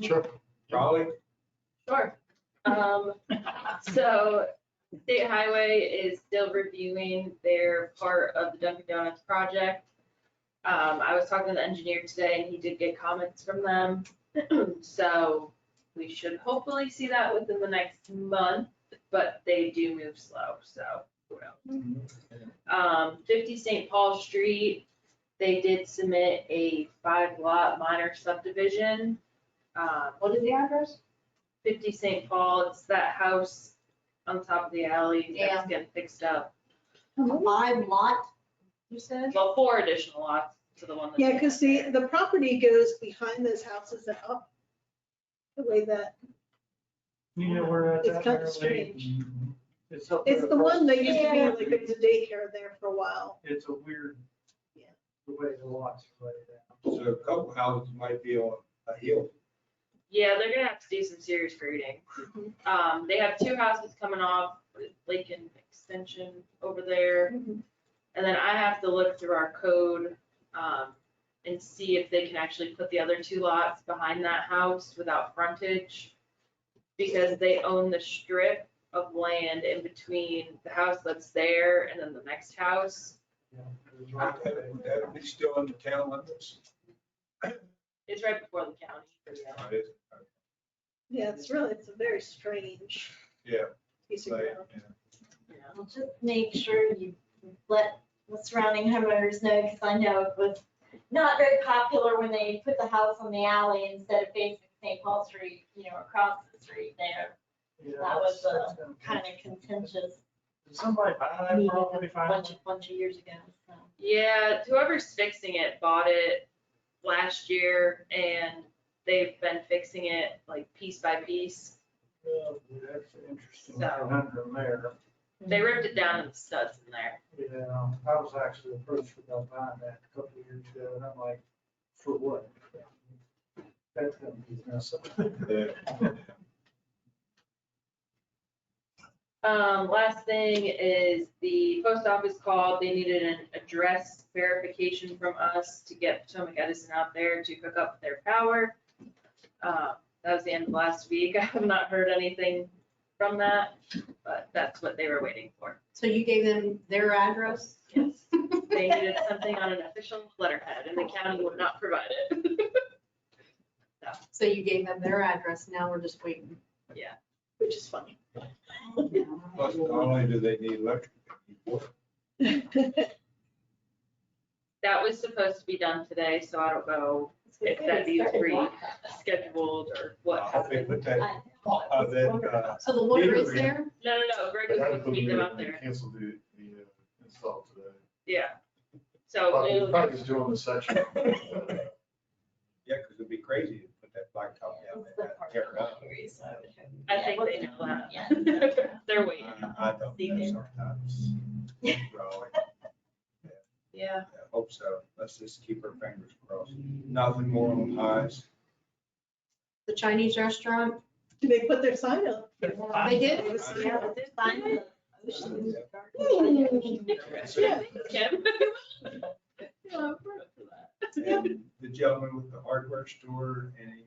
Sure. Raleigh? Sure. So State Highway is still reviewing their part of the Dunkin' Donuts project. I was talking to the engineer today and he did get comments from them. So we should hopefully see that within the next month, but they do move slow, so who knows? 50 St. Paul Street, they did submit a 5-lot minor subdivision. What is the address? 50 St. Paul, it's that house on top of the alley that's getting fixed up. 5 lot, you said? Well, 4 additional lots to the one. Yeah, because the property goes behind those houses and up the way that, You know where that's It's at, kinda Mary Lee? strange. It's up it's there the one that used to be Yeah. like there was a daycare there for a while. It's a weird, Yeah. the way the lots are laid out. So a couple houses might be on a hill. Yeah, they're gonna have to do some serious grading. They have 2 houses coming off Lincoln Extension over there. Mhm. And then I have to look through our code, and see if they can actually put the other 2 lots behind that house without frontage. Because they own the strip of land in between the house that's there and then the next house. That'll be still in the town limits. It's right before the county. Oh, it is? Yeah, it's a very strange Yeah. piece of Like, ground. yeah. Well, just make sure you let the surrounding homeowners know, because I know it was not very popular when they put the house on the alley instead of facing St. Paul Street, across the street there. That was kind of contentious Did somebody buy that meeting property a finally? bunch of years ago, so. Yeah, whoever's fixing it bought it last year and they've been fixing it like piece by piece. Well, that's an interesting So- conundrum there. They ripped it down and the studs in there. Yeah, I was actually approached about buying that a couple of years ago, and I'm like, for what? That's gonna be messed up. Last thing is the post office called, they needed an address verification from us to get Potomac Edison out there to hook up their power. That was the end of last week. I have not heard anything from that, but that's what they were waiting for. So you gave them their address? Yes, they needed something on an official letterhead and the county would not provide it. So you gave them their address, now we're just waiting. Which is funny. Plus, not only do they need electric, they need water. That was supposed to be done today, so I don't know if that needs rescheduled or what. I think with that, So the water is Either- there? No, Greg was supposed to meet them out there. Cancel the install today. Yeah. So Probably probably just doing the section. yeah, because it'd be crazy to put that blacktop down there and tear it up. I think they know that. Yeah. They're waiting. I don't know sometimes. Raleigh. Yeah. I hope so. Let's just keep our fingers crossed. Nothing more on highs. The Chinese restaurant? Do they put their sign up? They did? Yeah, but this sign is ocean. Yeah. Kim? And the gentleman with the hardware store, any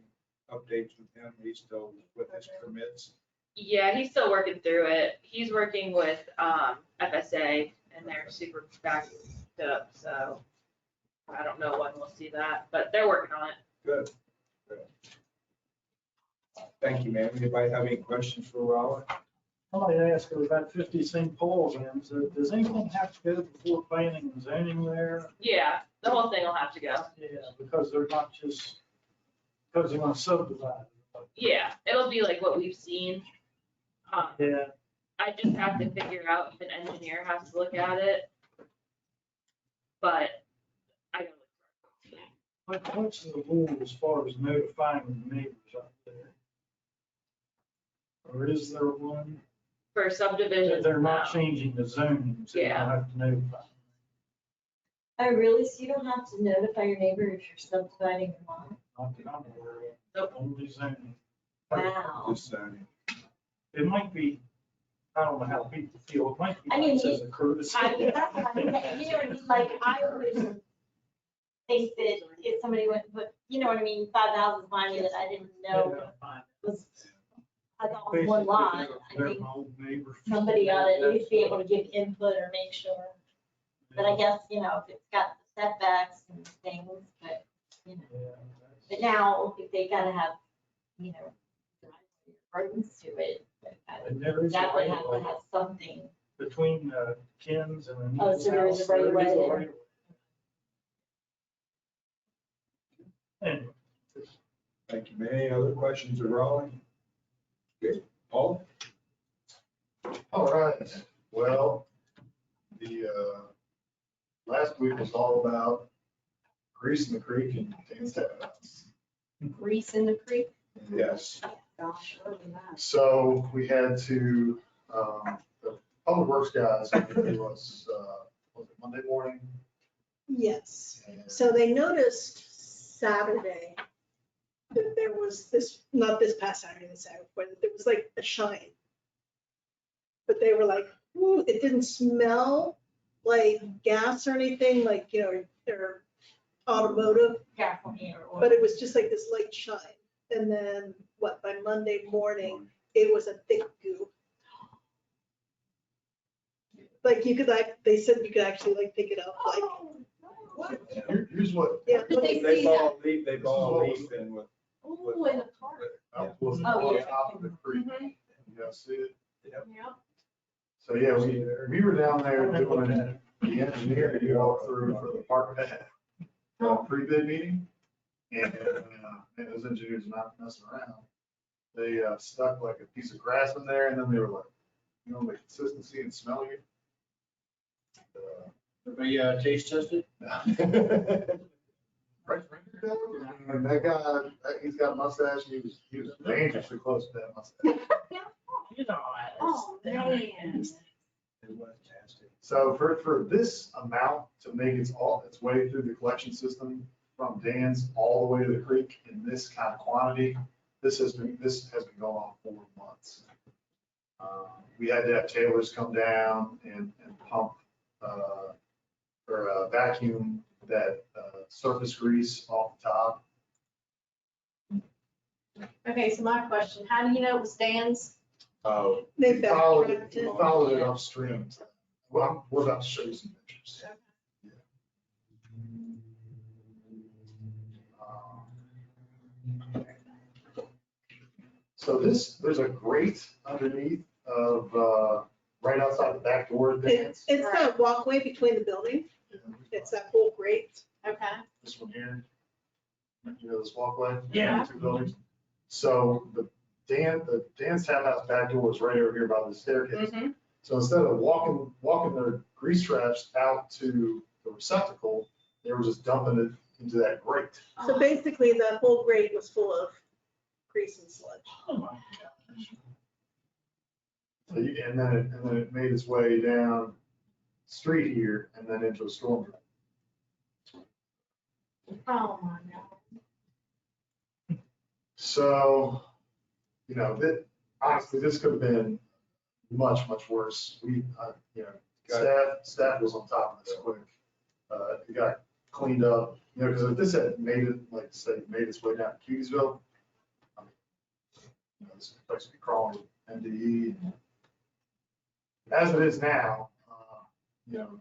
updates with him? He's still with his permits? Yeah, he's still working through it. He's working with FSA and they're super backed up, so I don't know when we'll see that, but they're working on it. Good. Good. Thank you, ma'am. Anybody have any questions for Raleigh? I'd like to ask her about 50 St. Paul's, and does anything have to go before planning and zoning there? Yeah, the whole thing will have to go. Yeah, because they're not just, because they want to subdivide. Yeah, it'll be like what we've seen. Yeah, I just have to figure out if an engineer has to look at it. But I don't. what's the rule as far as notifying the neighbors out there? Or is there one? For subdivisions. They're not no. changing the zoning, so you don't Yeah. have to notify. Oh, really? So you don't have to notify your neighbor if you're subdividing your lot? Not that I'm aware of. Nope. Only zoning. Wow. Just saying. It might be, I don't know how people feel, it might be I mean, nice as a courtesy. That's what I'm saying, you know what I mean? Like, I would think that if somebody went, and put, you know what I mean, 5,000 money that I didn't know was, I thought was one lot, I They're think my old neighbors. somebody ought to at least be able to give input or make sure. But I guess, if it's got the setbacks and things, but, Yeah, but now if they gotta have, roads to it, And there is a that would right have of to way have something. between Ken's and the. Oh, so there is a right of way there. Anyway, Thank you, ma'am. Any other questions of Raleigh? Good. Paul? All right, well, the, last week was all about greasing the creek and Dan's house. Grease in the creek? Yes. Gosh, other than that. So we had to, the public works guys had to do us, was it Monday morning? Yes. And So they noticed Saturday that there was this, not this past Saturday, the Saturday, but there was like a shine. But they were like, ooh, it didn't smell like gas or anything, like, or automotive, but it was just like this light shine. And then by Monday morning, it was a thick goo. Like you could they said you could actually like pick it up, like, Here's what. yeah. Did they They see ball a leaf, they ball a This is leaf in with. Oh, in the park. Out was Oh, on yeah. top of the creek. Mhm. You guys see it? Yeah. So, yeah, we were down there doing the engineering walk through for the park pre-bid meeting. And those engineers are not messing around. They stuck like a piece of grass in there and then they were like, you know, the consistency and smelling it. Everybody, taste tested? And that guy, he's got a mustache, he was dangerously close to that mustache. You know, Oh, man. It was fantastic. So for this amount to make its way through the collection system from Dan's all the way to the creek in this kind of quantity, this has been going on for months. We had to have tailors come down and pump, or vacuum that surface grease off the top. Okay, so my question, how do you know it was Dan's? Oh, They we followed backtracked we it. followed it upstream. Well, we're about to show you some pictures. So there's a grate underneath of, right outside the back door of Dan's. It's that walkway between the building. It's that whole grate. Okay. This one here. You know this walkway? Yeah. Two buildings. So the Dan's townhouse back door is right over here by the staircase. Mhm. So instead of walking their grease traps out to the receptacle, they were just dumping it into that grate. So basically, the whole grate was full of grease and sludge. oh my So and then it made its way down the street here and then into a storm drain. Oh, my God. So, you know, honestly, this could have been much, much worse. We, you know, staff was on top of this quick. It got cleaned up, you know, because if this had made it, like say, made its way down to Keysville, I mean, you know, this place would be crawling with MDE. As it is now, you know,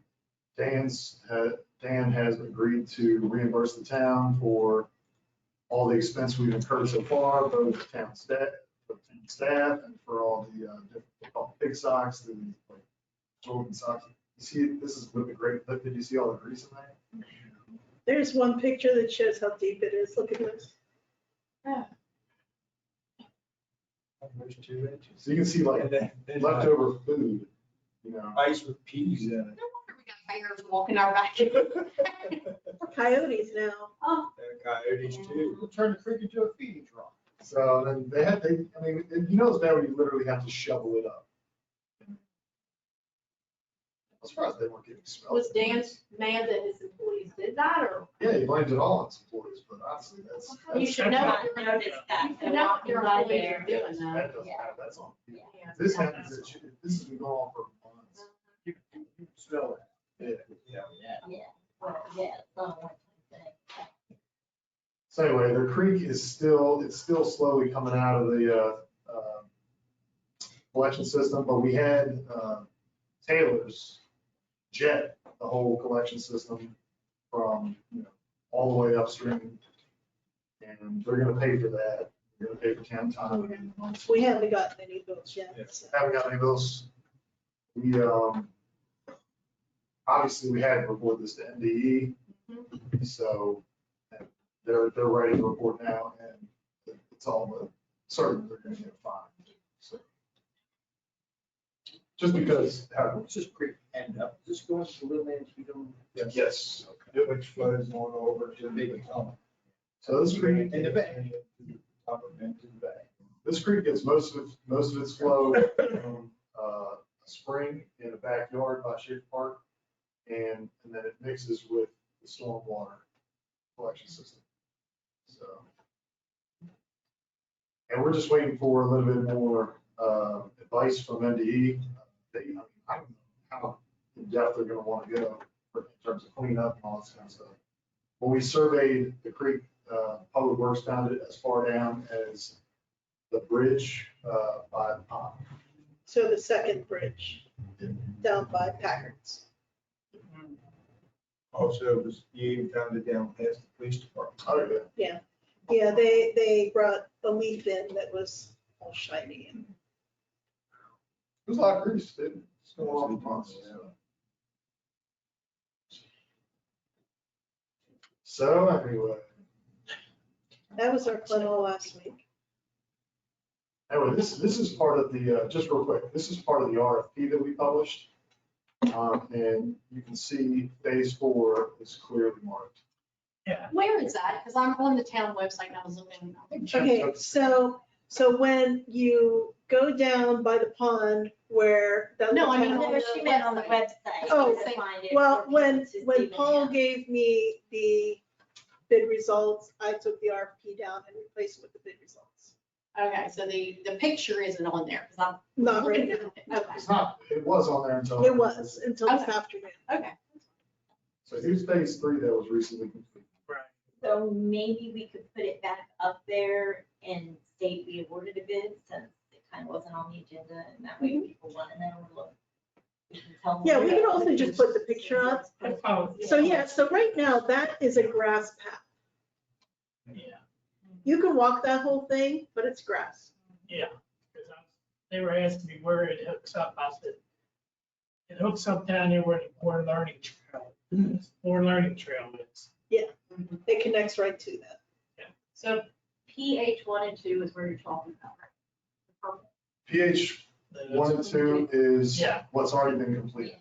Dan has agreed to reimburse the town for all the expense we've incurred so far, both the town staff and for all the different big socks, the like Jordan socks. You see, this is with the great lift. Did you see all the grease in there? There's one picture that shows how deep it is. Look at this. There's 2 inches. So you can see like And then leftover food, you know. ice with peas in it. No wonder we got bears walking our back. Coyotes now. Oh, And coyotes too. We'll turn the creek into a feeding trough. So then I mean, you know, it's bad when you literally have to shovel it up. I'm surprised they weren't getting smelled. was Dan mad that his employees did that, or? Yeah, he blames it all on his employees, but honestly, You should know. I noticed that. You should know what your Right employees there. are doing that. that doesn't matter, that's on. you. Yeah. This happens, this has been going on for months. You can smell it. Yeah. Yeah, well, yeah, it's not one thing. So anyway, the creek is still slowly coming out of the collection system, but we had Taylor's jet the whole collection system from, you know, all the way upstream. And they're gonna pay for that. They're gonna pay for town time. We haven't gotten any bills yet. so. Haven't got any of those. We, obviously, we had to report this to MDE, so they're ready to report now, and it's all but certain they're gonna get fined. So, just because, What's this creek end up? Is this going to Little Man's Freedom? yes. Which flows on over to the big tunnel. So this creek, In the back. Top of it, to the back. this creek gets most of its flow from a spring in a backyard by Schaefer Park, and then it mixes with the stormwater collection system. So, and we're just waiting for a little bit more advice from NDE. I don't know how in depth they're going to want to go in terms of cleanup and all this kind of stuff. When we surveyed the creek, Public Works found it as far down as the bridge by the pond. So the second bridge down by Packard's. Also, it was, you even found it down past the police department. Oh, yeah. Yeah, they brought a leaf in that was all shiny and It was a lot of grease, didn't it? It's going on for months. So anyway, that was our plan all last week. this is part of the, just real quick, this is part of the RFP that we published. And you can see phase 4 is clearly marked. Yeah. Where is that? Because I'm on the town website and I was looking. Okay, so when you go down by the pond where. No, I mean, No, she meant on the website. Oh, to find it Well, for people when to see Paul the- gave me the bid results, I took the RFP down and replaced it with the bid results. Okay, so the picture isn't on there because I'm. Not right looking now. at it. Okay, It's not, it was on there until. It was until this Okay. afternoon. okay. So here's phase 3 that was recently completed. Right. So maybe we could put it back up there and state we awarded a bid since it kind of wasn't on the agenda and that way people want to know, look. we can tell them Yeah, we where can to also put just it. put the picture up. Oh, So yeah, so right now that is a grass path. yeah, You can walk that whole thing, but it's grass. yeah. 'Cause they were asking me where it hooks up. I said, it hooks up down there where the Bourne Learning Trail, Bourne Learning Trail is. It connects right to that. So PH 1 and 2 is where you're talking about, right? PH 1 and 2 is Yeah. what's already been completed.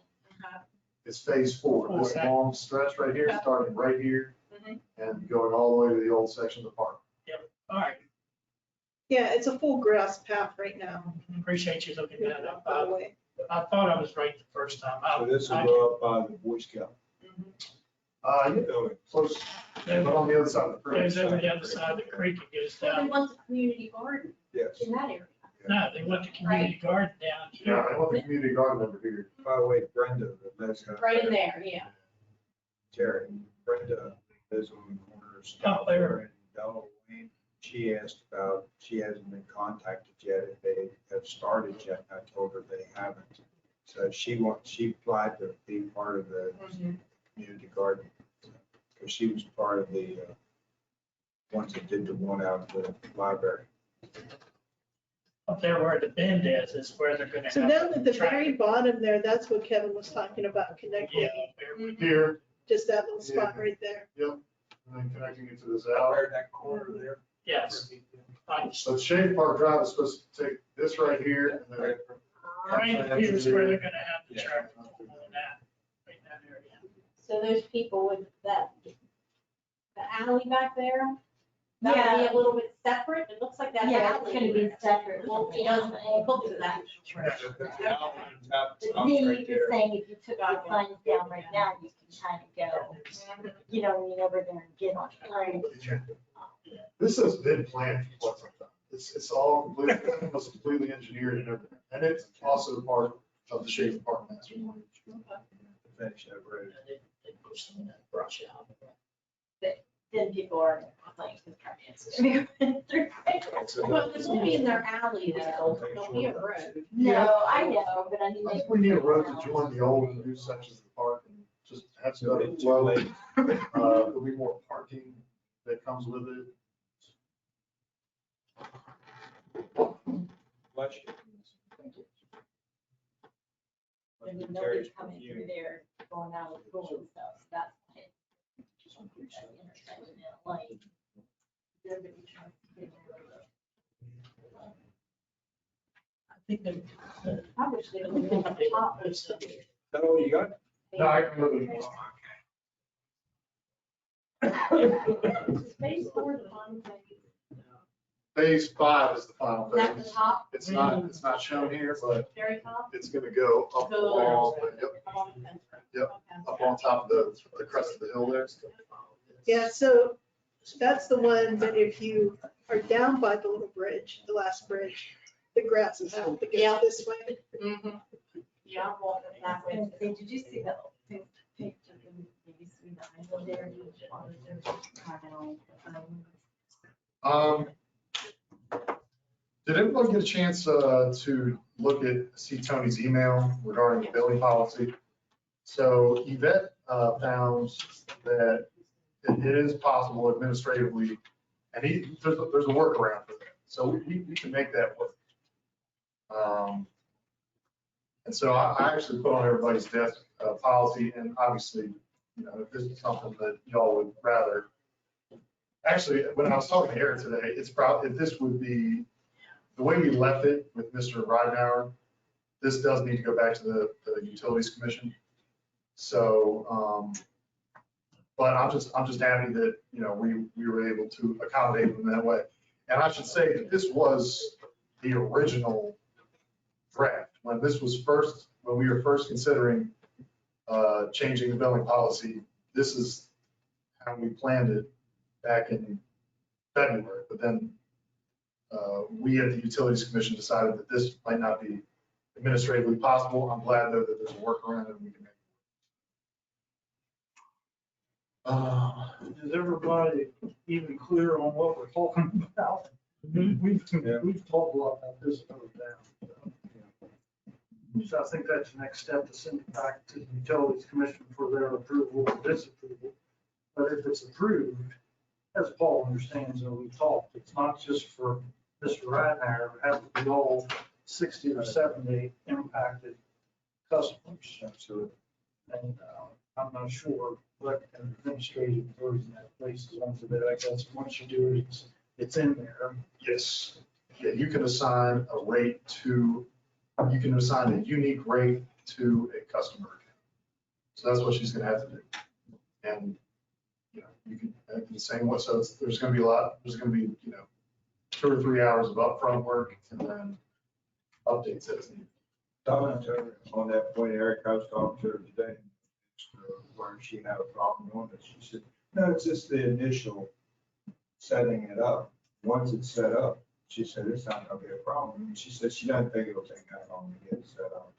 It's phase 4, this Okay. long stretch right here, starting right here Mhm. and going all the way to the old section of the park. All right, Yeah, it's a full grass path right now. appreciate you looking that up. By the way. I thought I was right the first time. So this will go up by the Boy Scout Yeah, building. close, but on the other side of the creek. Goes over the other side of the creek and goes So they down. want the community garden Yes. in that area. No, they went to community garden down Yeah, here. I want the community garden over here. By the way, Brenda, that's Right in there, yeah. Terry, Brenda lives on the corner of Oh, there. and Bella Wayne. She asked about, she hasn't been contacted yet if they have started yet. I told her they haven't. So she applied to be part of the community garden. Because she was part of the ones that did the one out of the library. Up there where the bend is where they're gonna have. So down at the very traffic. bottom there, that's what Kevin was talking about connecting, Yeah, there we- Here, just that little spot right there. and then connecting it to this alley. that corner there. yes. Right So Shade Park Drive is supposed to take this right here and then here's where they're gonna have the traffic on that, right in that area. So those people with that, the alley back there, that would be Yeah. a little bit separate. It looks like that. Yeah, it's gonna be separate. Well, he doesn't look to that. Oh, But he was saying if you took the signs down right now, you can kind of go, you know, you never gonna get on. This has been planned for quite some time. It's all completely, it's completely engineered and everything. And it's also part of the Shade Park master plan. Finish that road. They push some of that brush out. Then people are complaining because traffic's through. Well, this will be in their alley though. Don't be a road. No, I know, but I mean. I think we need a road to join the old and new sections of the park and just have some better flow. There'll be more parking that comes with it. Bless you. I mean, nobody's coming through there going out of school and stuff, so that's. why it- that intersection at light. Everybody tries to get there. I think they. I wish they would have been on top. Oh, you got? No, I can live with it. Phase 4 is the final phase. Phase 5 is the final Is that the phase. top, It's not shown here, but very top? it's gonna go up Go along, yep, along the fence, right? Yep. Okay. up on top of the crest of the hill there. Yeah, so that's the one that if you are down by the little bridge, the last bridge, the grass is out that Yeah. goes this way. Mhm. Yeah, I'm walking that way. And say, did you see the picture? Did you see the island there? Did everyone get a chance to see Tony's email regarding the billing policy? So Yvette found that it is possible administratively, and there's a workaround for that. So we can make that work. And so I actually put on everybody's desk policy, and obviously, you know, if this is something that y'all would rather. Actually, when I was talking to Eric today, it's probably, if this would be, the way we left it with Mr. Ridenhour, this does need to go back to the Utilities Commission. So, but I'm just happy that, you know, we were able to accommodate them that way. And I should say that this was the original draft. When we were first considering changing the billing policy, this is how we planned it back in February. But then we at the Utilities Commission decided that this might not be administratively possible. I'm glad though that there's a workaround and we can make it. Is everybody even clear on what we're talking about? We've talked a lot about this over down. So I think that's the next step, to send it back to the Utilities Commission for their approval or disapproval. But if it's approved, as Paul understands and we've talked, it's not just for Mr. Ridenhour, it has to be all 60 or 70 impacted customers. Absolutely. And I'm not sure what an administrative version that place is on today. I guess once you do it, it's in there. Yes. Yeah, you can assign a rate to, you can assign a unique rate to a customer account. So that's what she's gonna have to do. And, you know, you can, the same way, so there's gonna be there's gonna be, you know, 2 or 3 hours of upfront work and then updates as needed. Talking to her on that point, Eric, I was talking to her today, where she had a problem on it. She said, no, it's just the initial setting it up. Once it's set up, she said, it's not gonna be a problem. And she said, she doesn't think it'll take that long to get it set up.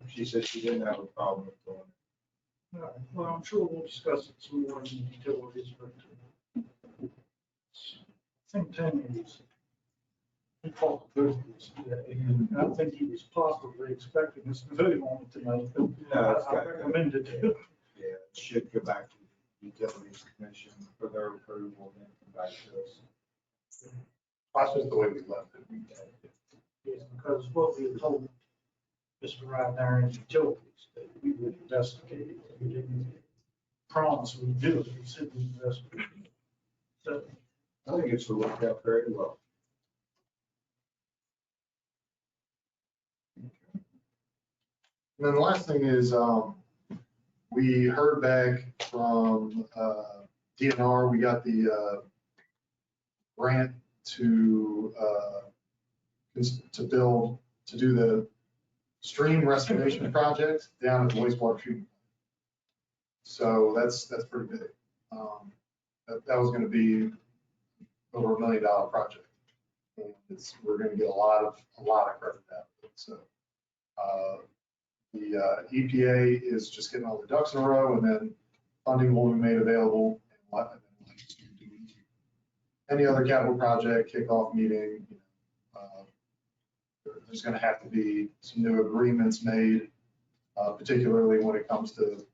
She said she didn't have a problem with doing it. All right. Well, I'm sure we'll discuss it some more in the utilities, but I think Tammy was, he called the business today, and I think he was possibly expecting us to vote on it tonight, but No, it's I got, recommended it. yeah, it should go back to the Utilities Commission for their approval, then come back to us. That's just the way we left it. Yes, because what we were told, Mr. Ridenhour and utilities, that we would investigate it. We didn't promise we'd do it. We said we'd investigate it. So, I think it's worked out very well. And then the last thing is, we heard back from DNR, we got the grant to do the stream restoration project down at the wastewater treatment. So that's pretty big. That was gonna be over $1 million project. And we're gonna get a lot of credit out of it, so. The EPA is just getting all the ducks in a row, and then funding will be made available. And any other capital project kickoff meeting, you know, there's going to have to be some new agreements made, particularly when it comes to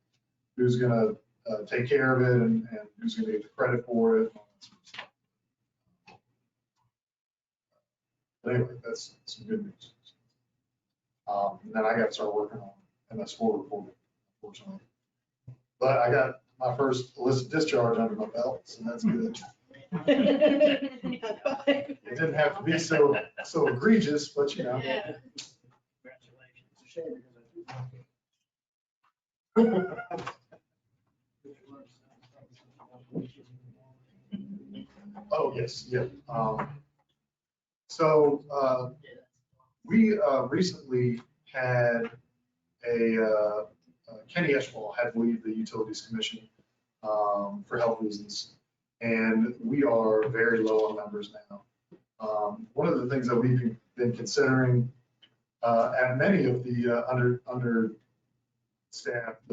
who's going to take care of it and who's going to get the credit for it. But anyway, that's some good news. And then I got to start working on MS4 reporting, unfortunately. But I got my first illicit discharge under my belt, so that's good. It didn't have to be so egregious, but you know. Yeah. Congratulations. Oh, yes, yeah. So we recently had Kenny Eschwall had to leave the Utilities Commission for health reasons, and we are very low on numbers now. One of the things that we've been considering at many of the understaffed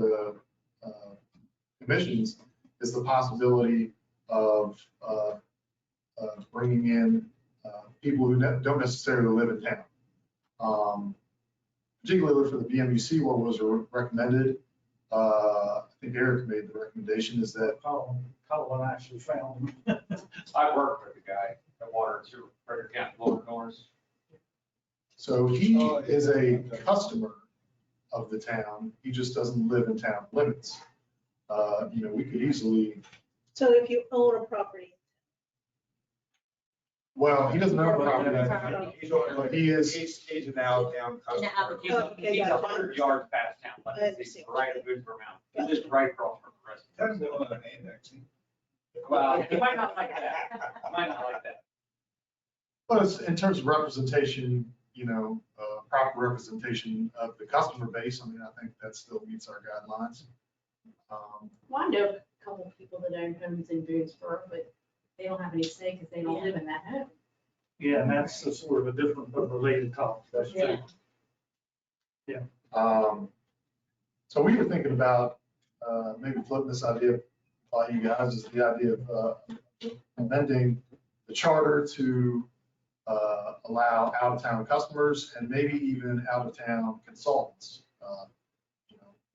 commissions is the possibility of bringing in people who don't necessarily live in town. Particularly for the BMUC, what was recommended, I think Eric made the recommendation, is that Colin actually found them. I worked with the guy at Water and Sewer, Frederick County, Lower Norris. so he is a customer of the town. He just doesn't live in town limits. We could easily, So if you own a property, well, he doesn't own Property. property. He's on- But he is- He's an out-of-town customer. He's Okay, he's got it. 100 yards past town, I like, he's understand. right at Boothborough Mountain. He's just right across from the rest. That's the one I'm annexing. Well, he might not like that. He might not like that. But it's, in terms of representation, proper representation of the customer base, I mean, I think that still meets our guidelines. Well, I know a couple of people that own homes in Boonesboro, but they don't have any say because they don't live in that home. Yeah, and that's a sort of a different but related topic. That's true. So we were thinking about maybe flipping this idea by you guys, is the idea of amending the charter to allow out-of-town customers and maybe even out-of-town consultants.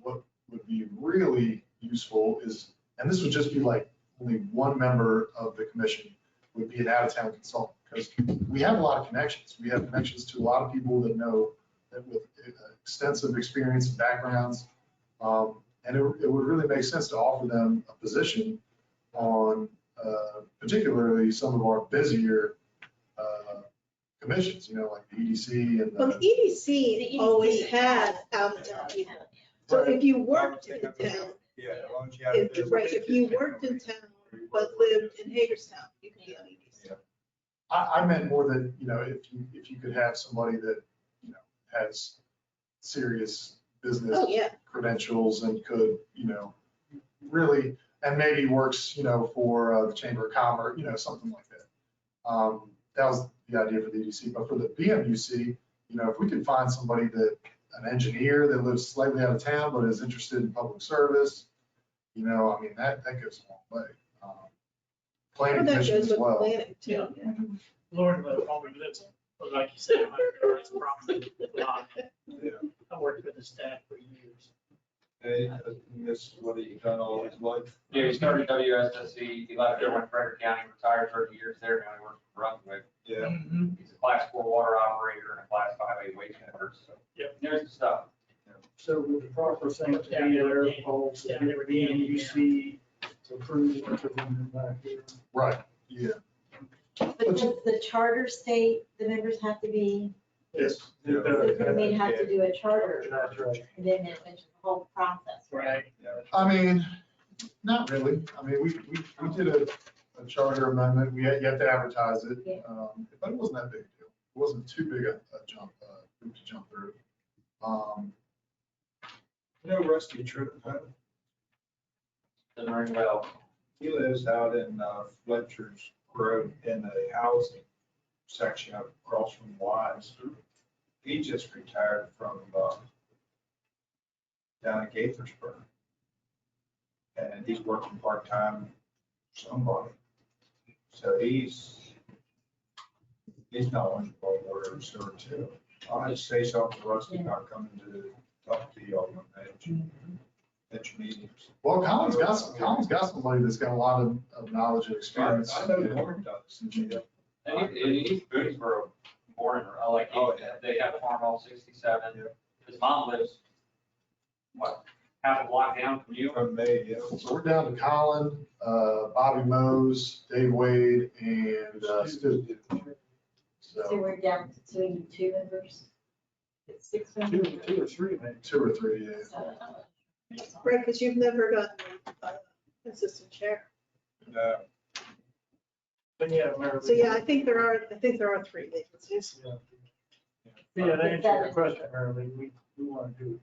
What would be really useful is, and this would just be like only one member of the commission would be an out-of-town consultant, because we have a lot of connections. We have connections to a lot of people that know that with extensive experience and backgrounds. And it would really make sense to offer them a position on particularly some of our busier commissions, like the EDC and well, the the. EDC always had out-of-town people. So if you worked in town, Yeah, as long as you have a business. right, if you worked in town but lived in Hagerstown, you could be on EDC. I meant more that, if you could have somebody that, has serious business Oh, yeah. credentials and could, really, and maybe works, for the Chamber of Commerce, something like that. That was the idea for the EDC, but for the BMUC, if we could find somebody an engineer that lives slightly out of town, but is interested in public service, that goes a long way. Planning Well, that commission goes as with well. planning too. Lord, but probably lives, but like you said, 100 yards probably a lot. I worked with the staff for years. Hey, this is what he done all his life. Yeah, he started WSSC, he left there, went to Frederick County, retired 30 years there, now he works for Brunswick. Yeah. He's a class 4 water operator and a class 5A wastewater, so. Yep. There's the stuff. So with the proper thing to be there, folks, Yeah, and they were BMUC to approve it, to bring them back here. Right, yeah. But does the charter state the members have to be, Yes. Yeah. then they'd have to do a charter, That's right. and then it's the whole process, right? I mean, not really. I mean, we did a charter amendment. You have to advertise it. Yeah. But it wasn't that big a deal. It wasn't too big a jump, hoop to jump through. Rusty Tripp, huh? Doesn't ring well. He lives out in Fletcher's Grove in a housing section up across from Wise. He just retired from down in Gaithersburg. And he's working part-time for somebody. So he's knowledgeable of water and sewer too. I'll just say something to Rusty about coming to talk to y'all on that at your meetings. Well, Colin's got somebody that's got a lot of knowledge and experience. I know Warren does. And he's Boonesboro born, like, Oh, yeah. they have Farm Hall 67. His mom lives, what, half a block down from you? From May, yeah. So we're down to Colin, Bobby Mose, Dave Wade, and Stu. So So we're down to we need 2 members? 6 members? Two or three, maybe. 2 or 3, yeah. Right, because you've never gotten assistant chair. But yeah, Mayor. So yeah, I think there are 3 vacancies. Yeah, to answer your question, Marilyn, we want to do,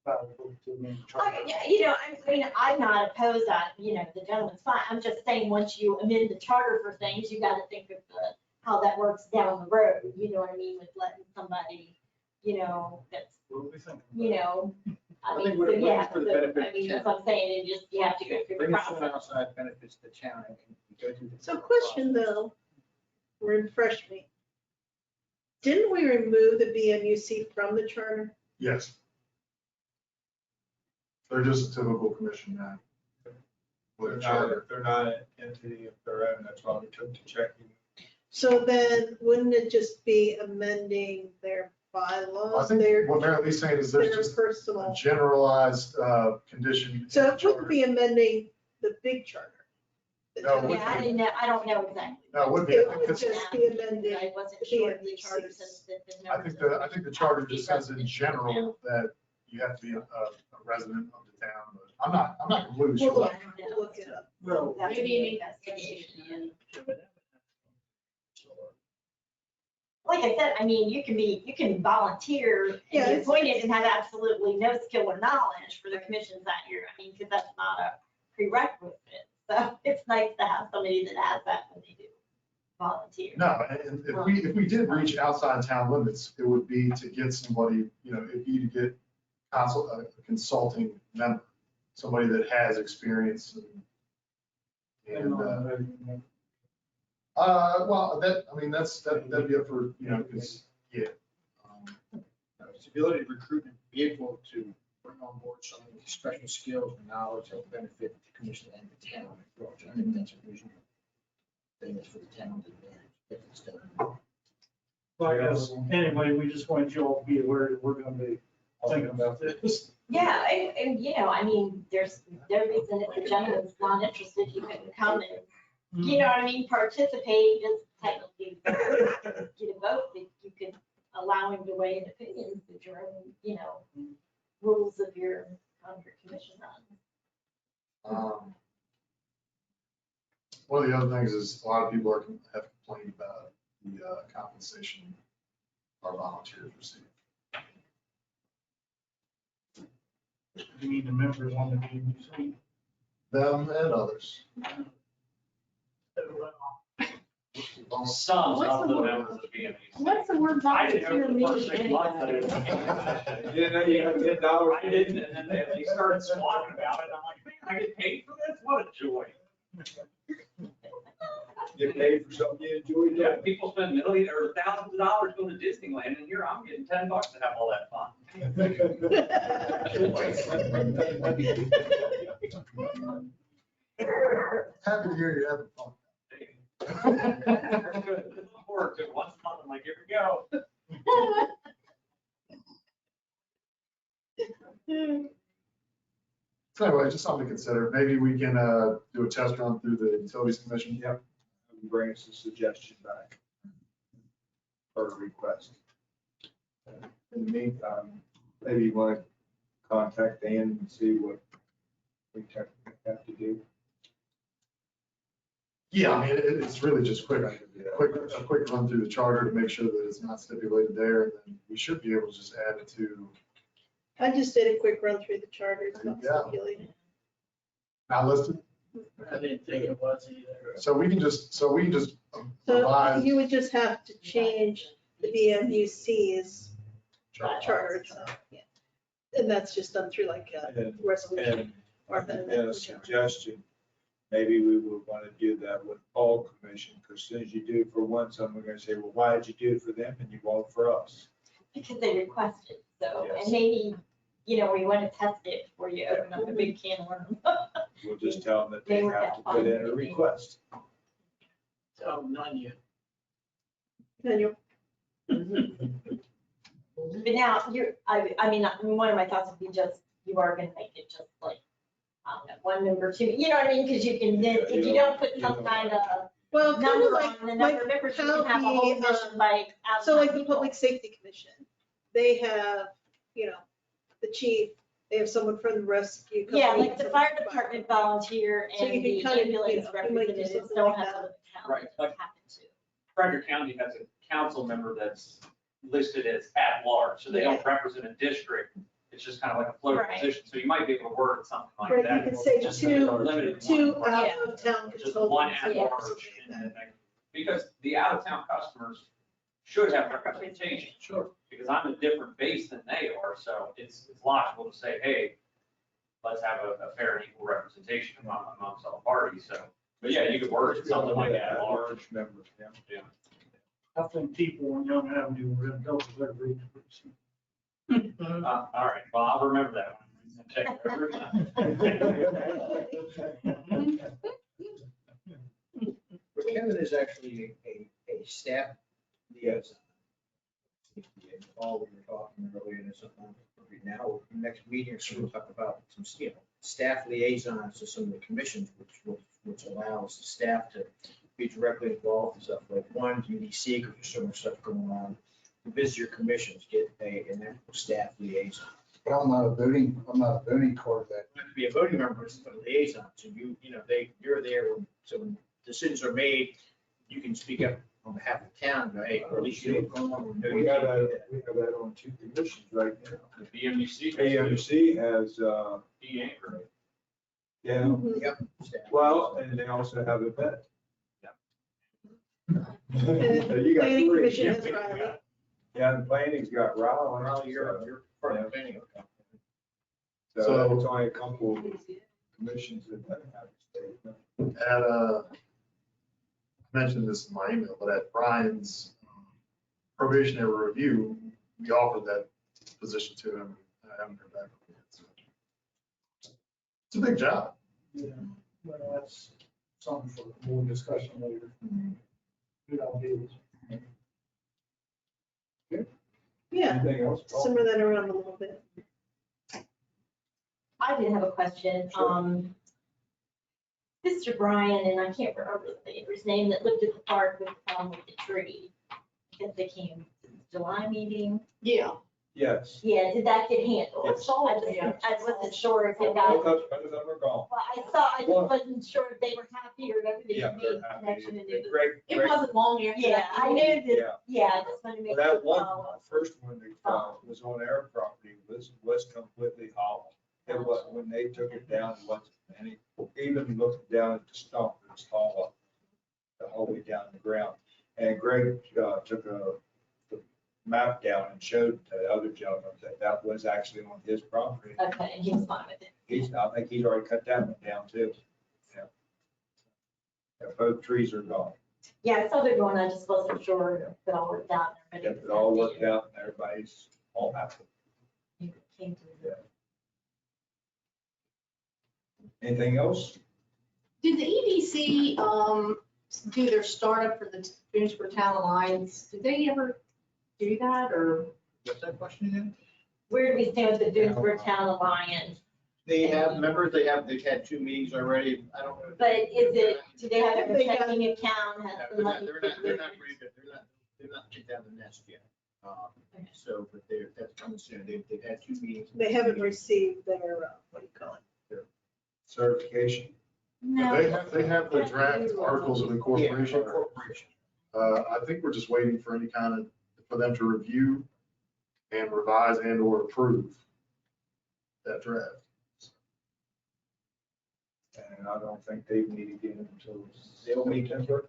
valuable to the charter. Yeah, I mean, I'm not opposed on, the gentleman's fine. I'm just saying, once you amend the charter for things, you got to think of how that works down the road, you know what I mean, with letting somebody, that's, What do we think? I think mean, we're so yeah, looking for the so, benefit I mean, of that's what I'm saying, and just, you have to go through the Bring us some process. outside benefits to town and go through the. So question though, refresh me. Didn't we remove the BMUC from the charter? Yes. They're just a typical commission now. With a charter. They're not an entity of their own, that's why we took to checking. So then wouldn't it just be amending their I bylaws, think their, what Mary Lee's saying is there's their just a personal? generalized condition. in So the it wouldn't charter. be amending the big charter. No, it wouldn't Yeah, I didn't know, I don't know exactly. No, it would be. It I would think it's- just be amending. I wasn't the sure if the BMUCs. charter says that the I numbers. think the charter just says in general that you have to be a resident of the town, but I'm not completely We'll sure. look, we'll look it up. Well, That's Maybe an an investigation. investigation. Like I said, I mean, you can volunteer and Yeah, be it's- appointed and have absolutely no skill or knowledge for the commissions that year. I mean, because that's not a prerequisite. So it's nice to have somebody that has that when they do volunteer. No, and if we did reach outside town limits, it would be to get somebody, it'd be to get a consulting member, somebody that has experience and, well, that'd be up for, because, yeah. It's the ability to recruit and be able to bring on board some of the special skills and knowledge that will benefit the commission and the town. I think that's a reasonable thing that's for the town to advantage if it's done. Well, I guess, anyway, we just wanted you all to be aware that we're gonna be thinking about this. Yeah, and I mean, there's no reason if the gentleman's not interested, he couldn't come and, you know what I mean, participate, just technically get a vote, that you could allow him to weigh in opinions with your own, rules of your, on your commission on. One of the other things is a lot of people have complained about the compensation our volunteers receive. You mean the members on the BMC? Them and others. Some of the members of the BME. What's the word I didn't know volunteer for the first 6 mean? months that it was. You didn't know you had $10? I didn't, and then they started squawking about it, and I'm like, man, I get paid for this? What a joy. Get paid for something you enjoy Yeah, doing. people spend millions or thousands of dollars going to Disneyland, and here I'm getting $10 to have all that fun. Happy to hear you're having fun. Look forward to it once a month, I'm like, here we go. So anyway, just something to consider. Maybe we can do a test run through the utilities commission. Yep. Bring us a suggestion back. Or a request. In the meantime, maybe you want to contact Dan and see what we technically have to do. Yeah, I mean, it's really just a quick run through the charter to make sure that it's not stipulated there. And then we should be able to just add it to, I just did a quick run through the charter, it's not Yeah. stipulated. not listed. I didn't think it was either. So we can just So revise you would just have to change the BMUC's charter. charter, so, yeah. And that's just done through like a And- resolution. And or I the- had a suggestion, maybe we would want to do that with all commission, because as soon as you do it for one, someone going to say, well, why did you do it for them and you won't for us? Because they requested, so, Yes. and maybe, we want to test it before you open up a big can of worms. We'll just tell them that they They were have to put in a request. So none yet. Daniel, But now, I mean, one of my thoughts would be just, you are gonna make it just like, I don't know, 1 member, 2, you know what I mean? Because you can, then, if you don't put some kind of well, kind of number like, on the number of members, you can have a whole commission by. so like outside the people. Public Safety Commission, they have, the chief, they have someone from the rescue. Yeah, company, like the from fire department volunteer So and you can the kind of, ambulance you might do representatives something don't like have that. to live in town. Right, like- Happen to. Frederick County has a council member that's listed as at large, so they don't represent a district. It's just kind of like a floating Right. position, so you might be able to word something like Right, that. you could say Just two- limited to Two one. out of town Just one consultants. at yeah, large, something like and that. then because the out of town customers should have representation. Sure. Because I'm a different base than they are, so it's logical to say, hey, let's have a fair and equal representation amongst all parties, so. But yeah, you could word it something like that, large. Large members, yeah. Yeah. I think people on Young Avenue were gonna double their rate pretty soon. All right, well, I'll remember that one. Check it every time. But Kevin is actually a staff liaison. All we were talking earlier, and it's something now, next meeting, so we'll talk about some, staff liaisons to some of the commissions, which allows the staff to be directly involved in stuff like one, UDC, because there's so much stuff going on. Visit your commissions, get an actual staff liaison. But I'm not a voting card that. You have to be a voting member, but a liaison, so you're there, so when decisions are made, you can speak up on behalf of the town, go, hey, or at least you know. We have that on 2 commissions right now. The BMUC. AMC has, He anchored it. yeah, Mhm. Yep. staff. well, and they also have a vet. And So you got Planning 3. Commission has Riley. Yeah, and planning's got Ryle. Well, you're part of the planning. So it's only a couple of commissions that have a state. I mentioned this in my email, but at Brian's probationary review, we offered that position to him. I haven't heard back from him yet. So it's a big job. Yeah, well, that's something for more discussion later. Good ideas. Yeah, Anything else? Paul? simmer that around a little bit. I did have a question. Sure. Mr. Brian, and I can't remember the neighbor's name that lived at the park with the tree. I guess they came to the July meeting. Yeah. Yes. Yeah, did that get handled? Yes. I wasn't sure if it got, Both of them are gone. well, I just wasn't sure if they were happy or if they Yeah, made they're a happy. connection and it was. Great, It great. wasn't long after. Yeah, that. I knew that, Yeah. yeah, I just wanted to make Well, sure. that one, first one that was on our property was completely hollow. It was, when they took it down, it wasn't any, even looking down at the stump, it was hollow. The whole way down the ground. And Greg took the map down and showed the other gentleman that was actually on his property. Okay, and he was fine with it. I think he's already cut that one down too. Yeah. Yeah, both trees are gone. Yeah, I saw they're going, I just wasn't sure if it all worked out. and Yeah, everything. it all worked out and everybody's all happy. It came to the- Anything else? Did the EDC, do their startup for the Boonesborough Town Alliance? Did they ever do that or? What's that question again? Where do we stand with the Doonesborough Town Alliance? They have members, they've had 2 meetings already. I don't know. But is it, do they have a They got- checking account? Has Yeah, the They're money? not ready to, they're not kicked out of the nest yet. So, but that's coming soon. They've had 2 meetings. They haven't received their, what do you call it? Certification. No. They have the draft articles of Yeah, incorporation. corporation. I think we're just waiting for any kind of, for them to review and revise and or approve that draft. And I don't think they meet again until They'll meet. September.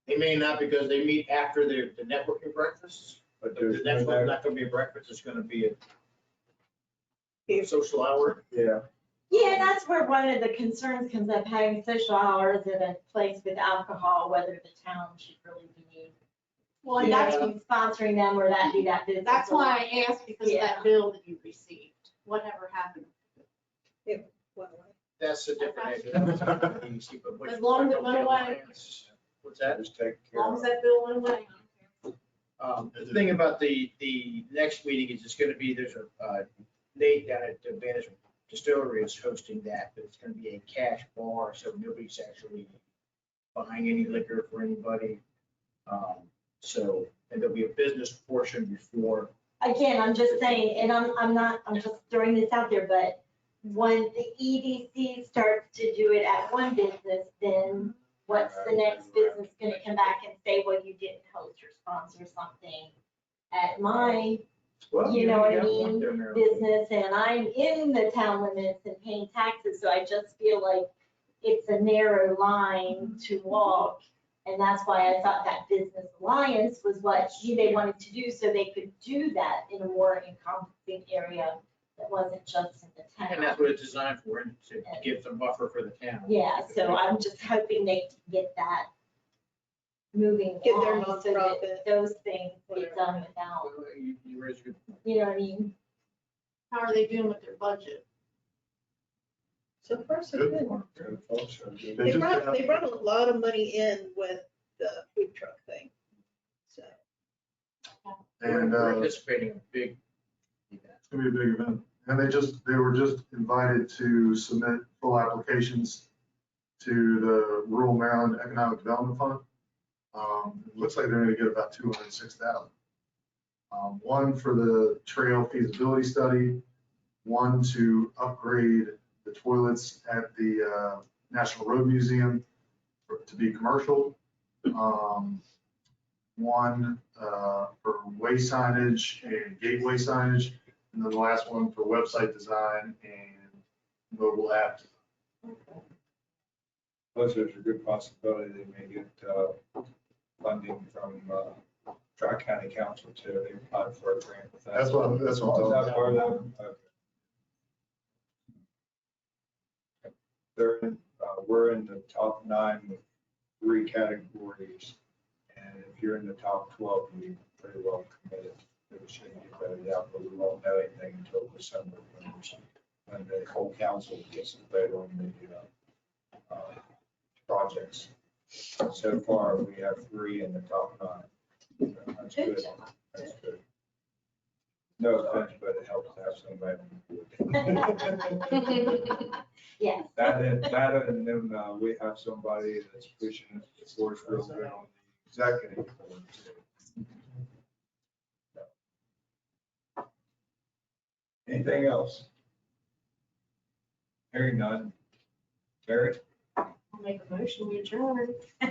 They may not because they meet after the networking breakfast. But But there's that's no, not gonna be a breakfast, it's gonna be a social hour. yeah, Yeah, that's where one of the concerns comes up, having social hours at a place with alcohol, whether the town should really be Well, and that's, sponsoring them or that be that business. that's why I asked because of Yeah. that bill that you received. Whatever happened? Well, That's a different. agency, but which- As long as it went away. What's that? just take As care long of as it. that bill went away. The thing about the next meeting is it's gonna be, there's a, Nate down at the Vantage Distillery is hosting that, but it's gonna be a cash bar, so nobody's actually buying any liquor for anybody. So, and there'll be a business portion before. Again, I'm just saying, and I'm just throwing this out there, but when the EDC starts to do it at one business, then what's the next business gonna come back and say, well, you didn't host or sponsor something at my Well, You know what I got mean? one down there. business and I'm in the town limits and paying taxes, so I just feel like it's a narrow line to walk. And that's why I thought that business alliance was what they wanted to do, so they could do that in a more encompassing area that wasn't just in the town. And that's what it's designed for, and to give some buffer for the town. Yeah, so I'm just hoping they can get that moving Get their on so that nonprofit. those things get done without, You raise a good point. you know what I mean? How are they doing with their budget? So far, so Good good. point. Good folks are good. They They just brought, have- they brought a lot of money in with the food truck thing. So, And, We're anticipating a big event. It's gonna be a big event. And they were just invited to submit full applications to the Rural Maryland Economic Development Fund. It looks like they're gonna get about 206,000. One for the trail feasibility study, one to upgrade the toilets at the National Road Museum to be commercial. One for way signage and gateway signage, and then the last one for website design and mobile app. Plus, there's a good possibility they may get funding from Tri-County Council too. They applied for a grant with that. That's what I'm Is talking that about. part of that? Okay. They're in, we're in the top 9 with 3 categories. And if you're in the top 12, you're pretty well committed. We shouldn't get voted out, but we won't know anything until December when the whole council gets to vote on the projects. So far, we have 3 in the top 9. That's Good good. job. That's good. No offense, but it helps to have somebody on the board. Yes. That and then we have somebody that's pushing it towards real good on the executive board too. Anything else? Hearing none. Barry, I'll make a motion, we adjourn. do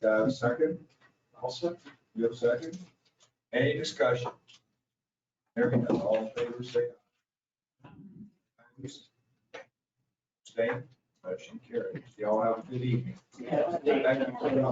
I have a second? Also, you have a second? Any discussion? Hearing none, all in favor, say aye. Abstain? Motion carries. Y'all have a good evening. Yeah. Thank you for coming.